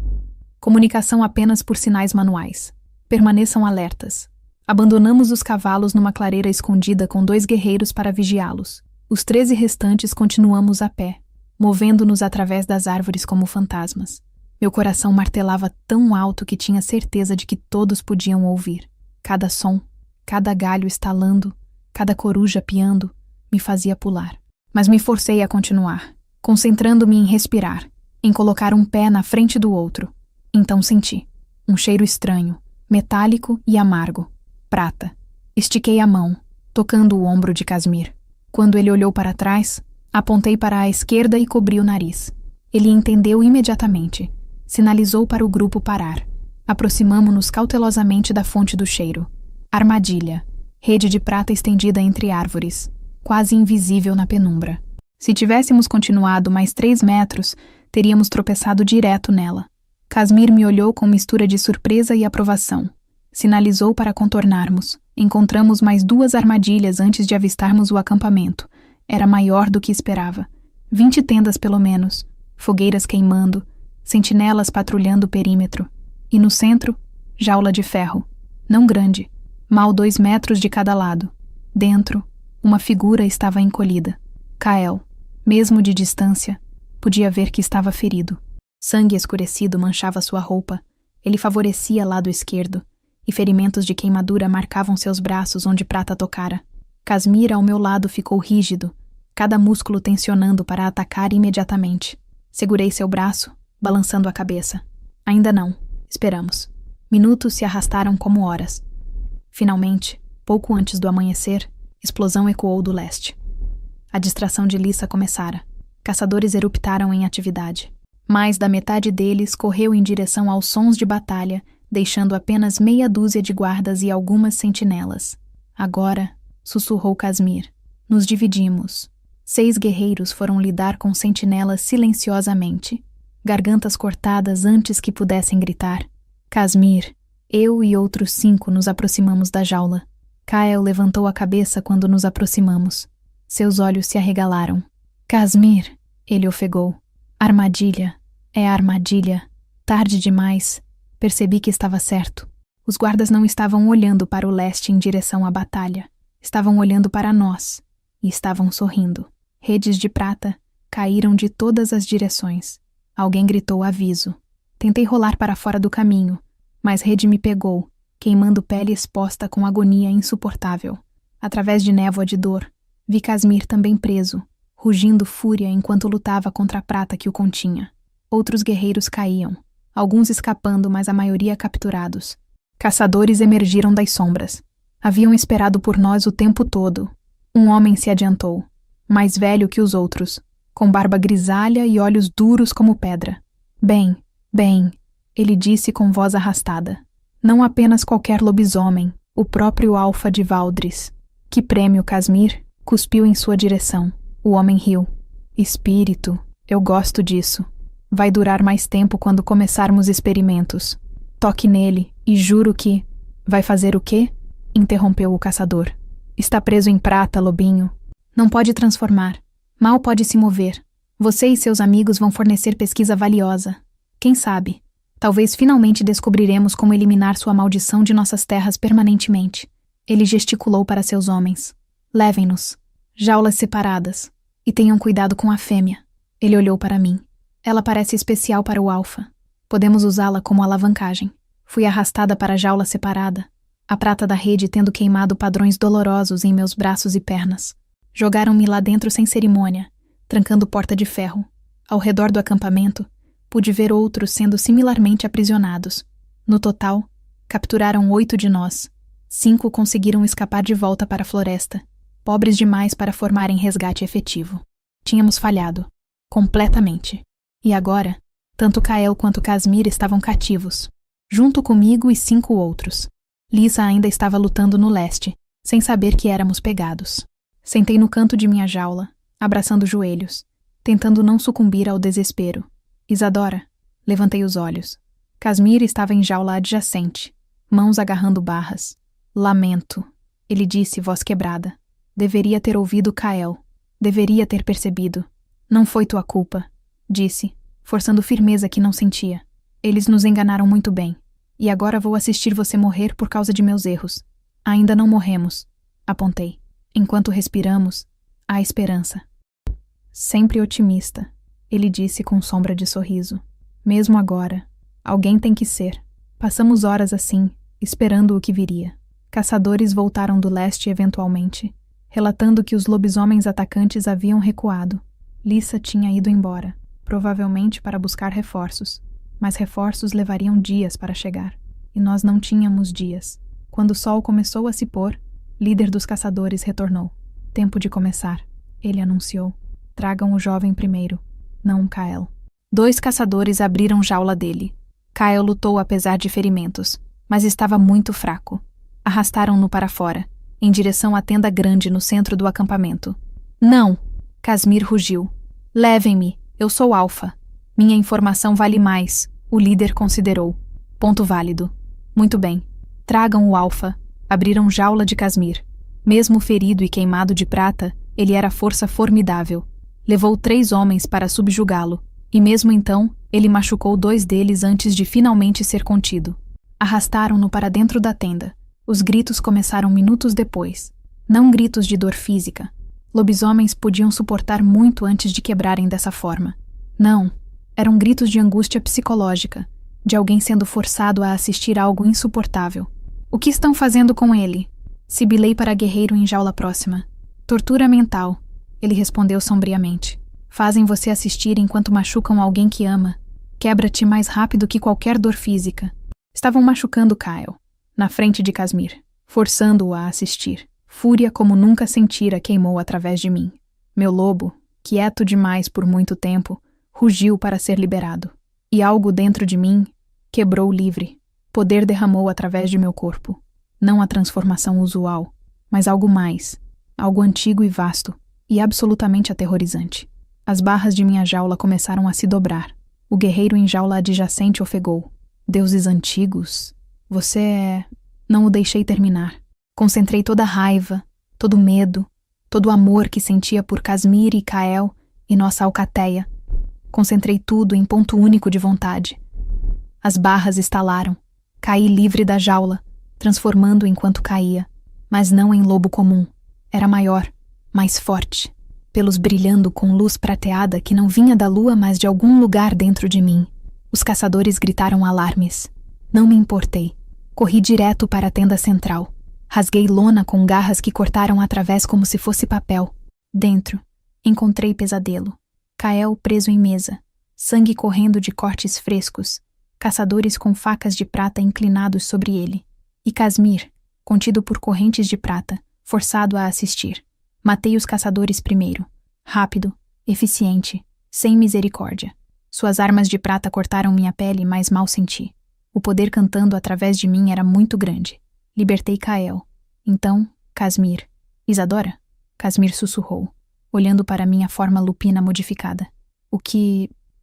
Comunicação apenas por sinais manuais. Permaneçam alertas. Abandonamos os cavalos numa clareira escondida com 2 guerreiros para vigiá-los. Os 13 restantes continuamos a pé, movendo-nos através das árvores como fantasmas. Meu coração martelava tão alto que tinha certeza de que todos podiam ouvir. Cada som, cada galho estalando, cada coruja piando, me fazia pular. Mas me forcei a continuar, concentrando-me em respirar, em colocar um pé na frente do outro. Então senti um cheiro estranho, metálico e amargo. Prata. Estiquei a mão, tocando o ombro de Casmir. Quando ele olhou para trás, apontei para a esquerda e cobri o nariz. Ele entendeu imediatamente. Sinalizou para o grupo parar. Aproximamo-nos cautelosamente da fonte do cheiro. Armadilha. Rede de prata estendida entre árvores, quase invisível na penumbra. Se tivéssemos continuado mais 3 metros, teríamos tropeçado direto nela. Casmir me olhou com mistura de surpresa e aprovação. Sinalizou para contornarmos. Encontramos mais 2 armadilhas antes de avistarmos o acampamento. Era maior do que esperava. 20 tendas pelo menos, fogueiras queimando, sentinelas patrulhando o perímetro. E no centro, jaula de ferro. Não grande, mal 2 metros de cada lado. Dentro, uma figura estava encolhida. Kael, mesmo de distância, podia ver que estava ferido. Sangue escurecido manchava sua roupa. Ele favorecia lado esquerdo, e ferimentos de queimadura marcavam seus braços onde prata tocara. Casmir ao meu lado ficou rígido, cada músculo tensionando para atacar imediatamente. Segurei seu braço, balançando a cabeça. Ainda não. Esperamos. Minutos se arrastaram como horas. Finalmente, pouco antes do amanhecer, explosão ecoou do leste. A distração de Lissa começara. Caçadores eruptaram em atividade. Mais da metade deles correu em direção aos sons de batalha, deixando apenas meia dúzia de guardas e algumas sentinelas. Agora, sussurrou Casmir, nos dividimos. 6 guerreiros foram lidar com sentinelas silenciosamente, gargantas cortadas antes que pudessem gritar. Casmir, eu e outros 5 nos aproximamos da jaula. Kael levantou a cabeça quando nos aproximamos. Seus olhos se arregalaram. Casmir, ele ofegou. Armadilha, é armadilha. Tarde demais. Percebi que estava certo. Os guardas não estavam olhando para o leste em direção à batalha. Estavam olhando para nós. E estavam sorrindo. Redes de prata caíram de todas as direções. Alguém gritou aviso. Tentei rolar para fora do caminho, mas Rede me pegou, queimando pele exposta com agonia insuportável. Através de névoa de dor, vi Casmir também preso, rugindo fúria enquanto lutava contra a prata que o continha. Outros guerreiros caíam, alguns escapando, mas a maioria capturados. Caçadores emergiram das sombras. Haviam esperado por nós o tempo todo. Um homem se adiantou, mais velho que os outros, com barba grisalha e olhos duros como pedra. Bem, ele disse com voz arrastada. Não apenas qualquer lobisomem, o próprio Alfa de Valdris. Que prêmio, Casmir? Cuspiu em sua direção. O homem riu. Espírito, eu gosto disso. Vai durar mais tempo quando começarmos experimentos. Toque nele, e juro que... Vai fazer o quê? Interrompeu o caçador. Está preso em prata, lobinho. Não pode transformar. Mal pode se mover. Você e seus amigos vão fornecer pesquisa valiosa. Quem sabe? Talvez finalmente descobriremos como eliminar sua maldição de nossas terras permanentemente. Ele gesticulou para seus homens. Levem-nos. Jaulas separadas. E tenham cuidado com a fêmea. Ele olhou para mim. Ela parece especial para o alfa. Podemos usá-la como alavancagem. Fui arrastada para a jaula separada, a prata da rede tendo queimado padrões dolorosos em meus braços e pernas. Jogaram-me lá dentro sem cerimônia, trancando porta de ferro. Ao redor do acampamento, pude ver outros sendo similarmente aprisionados. No total, capturaram 8 de nós. 5 conseguiram escapar de volta para a floresta, pobres demais para formarem resgate efetivo. Tínhamos falhado. Completamente. E agora, tanto Kael quanto Casmir estavam cativos, junto comigo e 5 outros. Lisa ainda estava lutando no leste, sem saber que éramos pegados. Sentei no canto de minha jaula, abraçando os joelhos, tentando não sucumbir ao desespero. Isadora, levantei os olhos. Casmir estava em jaula adjacente, mãos agarrando barras. Lamento, ele disse, voz quebrada. Deveria ter ouvido Kael. Deveria ter percebido. Não foi tua culpa, disse, forçando firmeza que não sentia. Eles nos enganaram muito bem. E agora vou assistir você morrer por causa de meus erros. Ainda não morremos, apontei. Enquanto respiramos, há esperança. Sempre otimista, ele disse com sombra de sorriso. Mesmo agora, alguém tem que ser. Passamos horas assim, esperando o que viria. Caçadores voltaram do leste eventualmente, relatando que os lobisomens atacantes haviam recuado. Lisa tinha ido embora, provavelmente para buscar reforços. Mas reforços levariam dias para chegar. E nós não tínhamos dias. Quando o sol começou a se pôr, líder dos caçadores retornou. Tempo de começar, ele anunciou. Tragam o jovem primeiro, não Kael. 2 caçadores abriram jaula dele. Kael lutou apesar de ferimentos, mas estava muito fraco. Arrastaram-no para fora, em direção à tenda grande no centro do acampamento. Não! Casmir rugiu. Levem-me, eu sou Alfa. Minha informação vale mais, o líder considerou. Ponto válido. Muito bem. Tragam o Alfa. Abriram jaula de Casmir. Mesmo ferido e queimado de prata, ele era força formidável. Levou 3 homens para subjugá-lo, e mesmo então, ele machucou 2 deles antes de finalmente ser contido. Arrastaram-no para dentro da tenda. Os gritos começaram minutos depois. Não gritos de dor física. Lobisomens podiam suportar muito antes de quebrarem dessa forma. Não. Eram gritos de angústia psicológica, de alguém sendo forçado a assistir a algo insuportável. O que estão fazendo com ele? Sibilei para guerreiro em jaula próxima. Tortura mental, ele respondeu sombriamente. Fazem você assistir enquanto machucam alguém que ama. Quebra-te mais rápido que qualquer dor física. Estavam machucando Kael, na frente de Casmir, forçando-o a assistir. Fúria como nunca sentira queimou através de mim. Meu lobo, quieto demais por muito tempo, rugiu para ser liberado. E algo dentro de mim quebrou livre. Poder derramou através de meu corpo. Não a transformação usual, mas algo mais. Algo antigo e vasto, e absolutamente aterrorizante. As barras de minha jaula começaram a se dobrar. O guerreiro em jaula adjacente ofegou. Deuses antigos? Você é... Não o deixei terminar. Concentrei toda a raiva, todo o medo, todo o amor que sentia por Casmir e Kael e nossa alcateia. Concentrei tudo em ponto único de vontade. As barras estalaram. Caí livre da jaula, transformando enquanto caía, mas não em lobo comum. Era maior, mais forte, pelos brilhando com luz prateada que não vinha da lua, mas de algum lugar dentro de mim. Os caçadores gritaram alarmes. Não me importei. Corri direto para a tenda central. Rasguei lona com garras que cortaram através como se fosse papel. Dentro, encontrei pesadelo. Kael preso em mesa, sangue correndo de cortes frescos, caçadores com facas de prata inclinados sobre ele, e Casmir, contido por correntes de prata, forçado a assistir. Matei os caçadores primeiro, rápido, eficiente, sem misericórdia. Suas armas de prata cortaram minha pele, mas mal senti. O poder cantando através de mim era muito grande. Libertei Kael. Então, Casmir. Isadora? Casmir sussurrou, olhando para minha forma lupina modificada.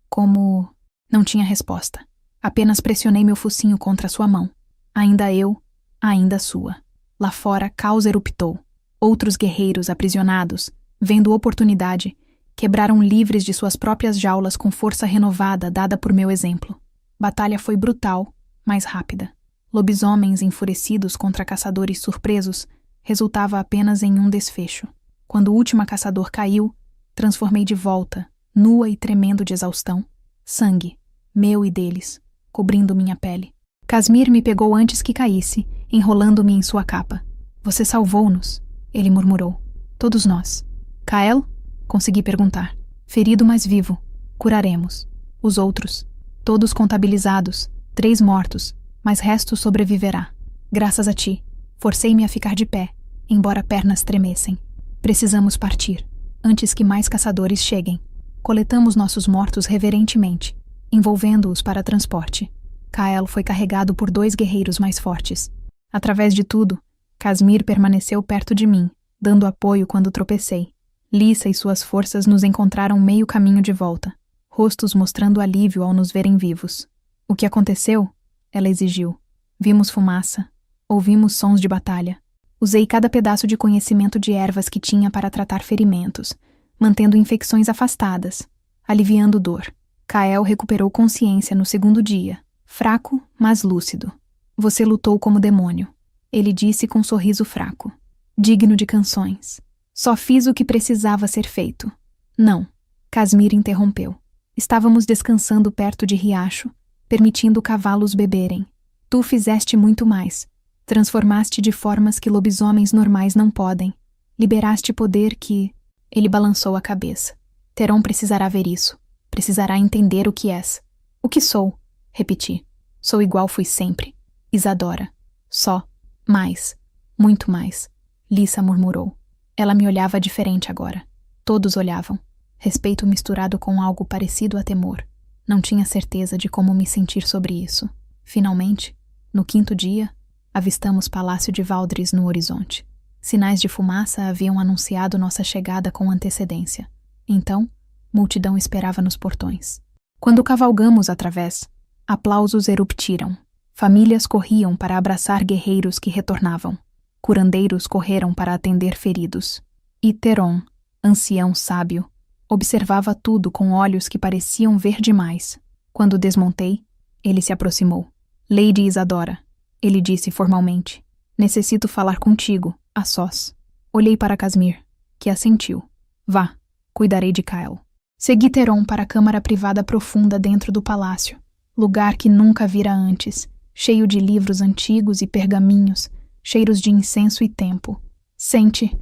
Como... Não tinha resposta. Apenas pressionei meu focinho contra sua mão. Ainda eu, ainda sua. Lá fora, caos eruptou. Outros guerreiros aprisionados, vendo oportunidade, quebraram livres de suas próprias jaulas com força renovada dada por meu exemplo. Batalha foi brutal, mas rápida. Lobisomens enfurecidos contra caçadores surpresos resultava apenas em um desfecho. Quando o último caçador caiu, transformei de volta, nua e tremendo de exaustão, sangue, meu e deles, cobrindo minha pele. Casmir me pegou antes que caísse, enrolando-me em sua capa. Você salvou-nos, ele murmurou. Todos nós. Kael? Consegui perguntar. Ferido, mas vivo. Curaremos. Os outros. Todos contabilizados. 3 mortos, mas resto sobreviverá. Graças a ti. Forcei-me a ficar de pé, embora pernas tremessem. Precisamos partir, antes que mais caçadores cheguem. Coletamos nossos mortos reverentemente, envolvendo-os para transporte. Kael foi carregado por 2 guerreiros mais fortes. Através de tudo, Casmir permaneceu perto de mim, dando apoio quando tropecei. Lissa e suas forças nos encontraram meio caminho de volta, rostos mostrando alívio ao nos verem vivos. O que aconteceu? Ela exigiu. Vimos fumaça. Ouvimos sons de batalha. Usei cada pedaço de conhecimento de ervas que tinha para tratar ferimentos, mantendo infecções afastadas, aliviando dor. Kael recuperou consciência no 2º dia, fraco, mas lúcido. Você lutou como demônio, ele disse com um sorriso fraco. Digno de canções. Só fiz o que precisava ser feito. Não, Casmir interrompeu. Estávamos descansando perto de riacho, permitindo cavalos beberem. Tu fizeste muito mais. Transformaste de formas que lobisomens normais não podem. Liberaste poder que... Ele balançou a cabeça. Teron precisará ver isso. Precisará entender o que és. O que sou? Repeti. Sou igual fui sempre. Isadora. Só. Mais. Muito mais. Lissa murmurou. Ela me olhava diferente agora. Todos olhavam. Respeito misturado com algo parecido a temor. Não tinha certeza de como me sentir sobre isso. Finalmente, no 5º dia, avistamos Palácio de Valdris no horizonte. Sinais de fumaça haviam anunciado nossa chegada com antecedência. Então, multidão esperava nos portões. Quando cavalgamos através, aplausos eruptiram. Famílias corriam para abraçar guerreiros que retornavam. Curandeiros correram para atender feridos. E Teron, ancião sábio, observava tudo com olhos que pareciam ver demais. Quando desmontei, ele se aproximou. Lady Isadora, ele disse formalmente. Necessito falar contigo, a sós. Olhei para Casmir, que assentiu. Vá, cuidarei de Kael. Segui Teron para a câmara privada profunda dentro do palácio, lugar que nunca vira antes, cheio de livros antigos e pergaminhos, cheiros de incenso e tempo. Sente,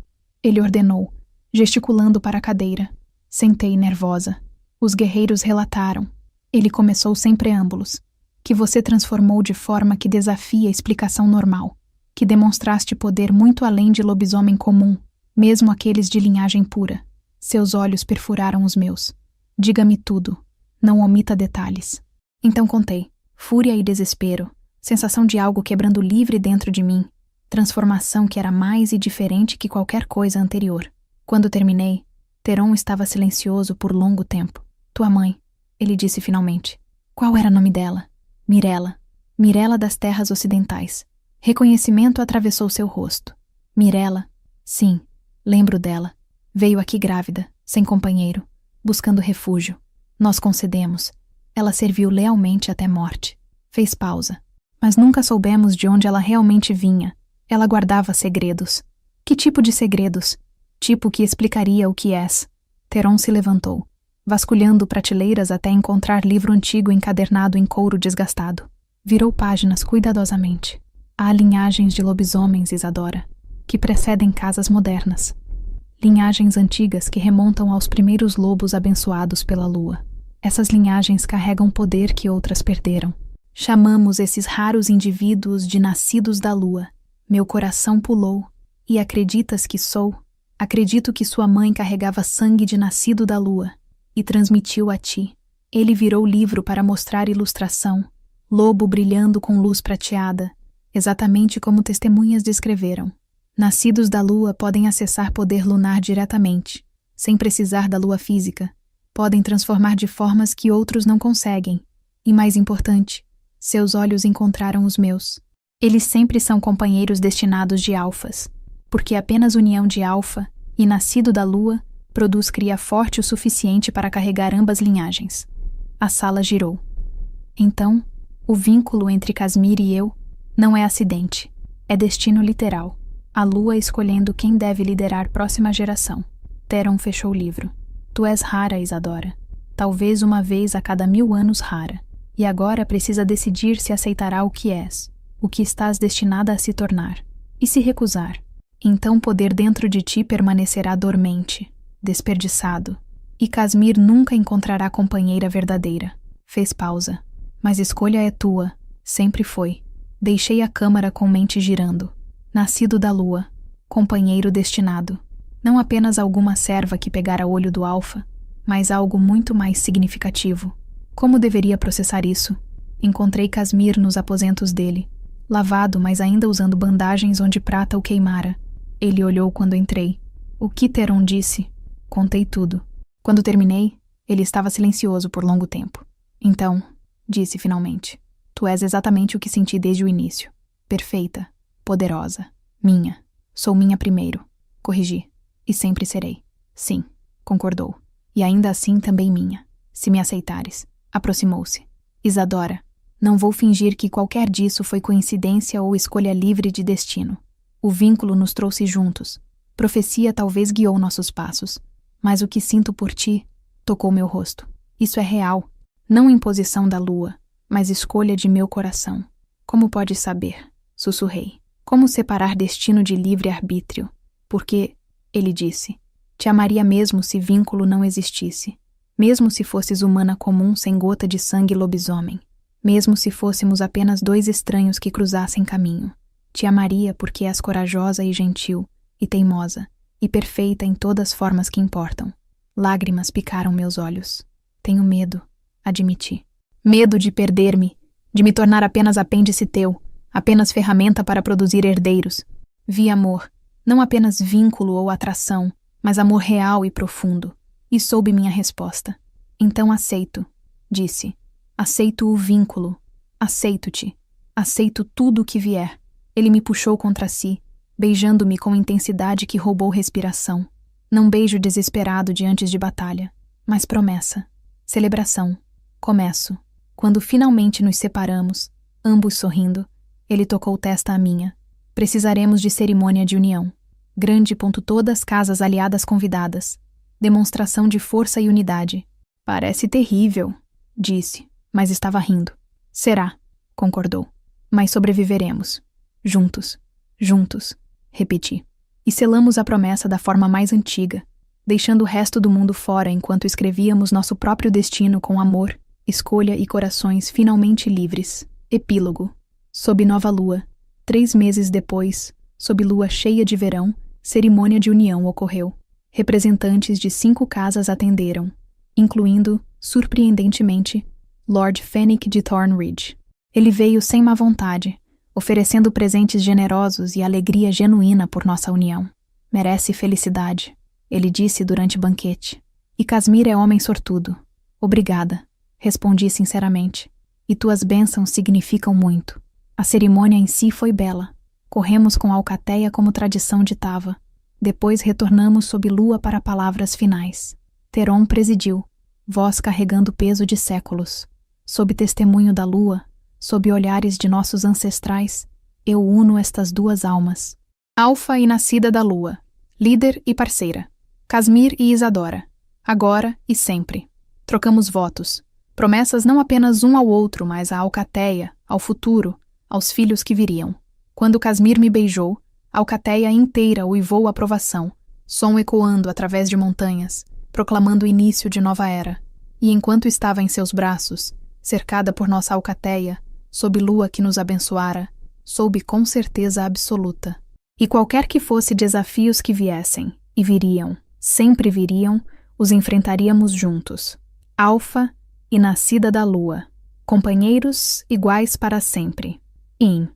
ele ordenou, gesticulando para a cadeira. Sentei nervosa. Os guerreiros relataram. Ele começou sem preâmbulos. Que você transformou de forma que desafia a explicação normal. Que demonstraste poder muito além de lobisomem comum, mesmo aqueles de linhagem pura. Seus olhos perfuraram os meus. Diga-me tudo. Não omita detalhes. Então contei. Fúria e desespero. Sensação de algo quebrando livre dentro de mim. Transformação que era mais e diferente que qualquer coisa anterior. Quando terminei, Teron estava silencioso por longo tempo. Tua mãe, ele disse finalmente. Qual era o nome dela? Mirella. Mirella das Terras Ocidentais. Reconhecimento atravessou seu rosto. Mirella? Sim, lembro dela. Veio aqui grávida, sem companheiro, buscando refúgio. Nós concedemos. Ela serviu lealmente até morte. Fez pausa. Mas nunca soubemos de onde ela realmente vinha. Ela guardava segredos. Que tipo de segredos? Tipo que explicaria o que és. Teron se levantou, vasculhando prateleiras até encontrar livro antigo encadernado em couro desgastado. Virou páginas cuidadosamente. Há linhagens de lobisomens, Isadora, que precedem casas modernas. Linhagens antigas que remontam aos primeiros lobos abençoados pela lua. Essas linhagens carregam poder que outras perderam. Chamamos esses raros indivíduos de nascidos da lua. Meu coração pulou. E acreditas que sou? Acredito que sua mãe carregava sangue de nascido da lua e transmitiu a ti. Ele virou livro para mostrar ilustração, lobo brilhando com luz prateada, exatamente como testemunhas descreveram. Nascidos da lua podem acessar poder lunar diretamente, sem precisar da lua física. Podem transformar de formas que outros não conseguem. E mais importante, seus olhos encontraram os meus. Eles sempre são companheiros destinados de alfas, porque apenas união de alfa e nascido da lua produz cria forte o suficiente para carregar ambas linhagens. A sala girou. Então, o vínculo entre Casmir e eu não é acidente, é destino literal. A lua escolhendo quem deve liderar próxima geração. Theron fechou o livro. Tu és rara, Isadora. Talvez uma vez a cada 1000 anos rara. E agora precisa decidir se aceitará o que és, o que estás destinada a se tornar. E se recusar, então o poder dentro de ti permanecerá dormente, desperdiçado. E Casmir nunca encontrará companheira verdadeira. Fez pausa. Mas escolha é tua. Sempre foi. Deixei a câmara com mente girando. Nascido da lua. Companheiro destinado. Não apenas alguma serva que pegara olho do alfa, mas algo muito mais significativo. Como deveria processar isso? Encontrei Casmir nos aposentos dele, lavado, mas ainda usando bandagens onde prata o queimara. Ele olhou quando entrei. O que Theron disse? Contei tudo. Quando terminei, ele estava silencioso por longo tempo. Então, disse finalmente, tu és exatamente o que senti desde o início. Perfeita, poderosa, minha. Sou minha primeiro. Corrigi. E sempre serei. Sim, concordou. E ainda assim também minha. Se me aceitares. Aproximou-se. Isadora, não vou fingir que qualquer disso foi coincidência ou escolha livre de destino. O vínculo nos trouxe juntos. Profecia talvez guiou nossos passos. Mas o que sinto por ti tocou meu rosto. Isso é real. Não imposição da lua, mas escolha de meu coração. Como podes saber? Sussurrei. Como separar destino de livre-arbítrio? Porque, ele disse, te amaria mesmo se vínculo não existisse. Mesmo se fosses humana comum sem gota de sangue lobisomem. Mesmo se fôssemos apenas dois estranhos que cruzassem caminho. Te amaria porque és corajosa e gentil, e teimosa, e perfeita em todas as formas que importam. Lágrimas picaram meus olhos. Tenho medo, admiti. Medo de perder-me, de me tornar apenas apêndice teu, apenas ferramenta para produzir herdeiros. Vi amor, não apenas vínculo ou atração, mas amor real e profundo. E soube minha resposta. Então aceito, disse. Aceito o vínculo. Aceito-te. Aceito tudo o que vier. Ele me puxou contra si, beijando-me com intensidade que roubou respiração. Não beijo desesperado diante de batalha, mas promessa. Celebração. Começo. Quando finalmente nos separamos, ambos sorrindo, ele tocou testa à minha. Precisaremos de cerimônia de união. Grande. Todas casas aliadas convidadas. Demonstração de força e unidade. Parece terrível, disse, mas estava rindo. Será, concordou. Mas sobreviveremos. Juntos. Juntos, repeti. E selamos a promessa da forma mais antiga, deixando o resto do mundo fora enquanto escrevíamos nosso próprio destino com amor, escolha e corações finalmente livres. Epílogo. Sob nova lua. 3 meses depois, sob lua cheia de verão, cerimônia de união ocorreu. Representantes de 5 casas atenderam, incluindo, surpreendentemente, Lord Fenwick de Thornridge. Ele veio sem má vontade, oferecendo presentes generosos e alegria genuína por nossa união. Merece felicidade, ele disse durante o banquete. E Casmir é homem sortudo. Obrigada, respondi sinceramente. E tuas bênçãos significam muito. A cerimônia em si foi bela. Corremos com a alcateia como tradição ditava. Depois retornamos sob lua para palavras finais. Theron presidiu, voz carregando o peso de séculos. Sob testemunho da lua, sob olhares de nossos ancestrais, eu uno estas 2 almas. Alfa e nascida da lua, líder e parceira. Casmir e Isadora, agora e sempre. Trocamos votos, promessas não apenas um ao outro, mas à alcateia, ao futuro, aos filhos que viriam. Quando Casmir me beijou, a alcateia inteira uivou aprovação, som ecoando através de montanhas, proclamando o início de nova era. E enquanto estava em seus braços, cercada por nossa alcateia, sob lua que nos abençoara, soube com certeza absoluta. E qualquer que fosse desafios que viessem, e viriam, sempre viriam, os enfrentaríamos juntos. Alfa e nascida da lua, companheiros iguais para sempre. In.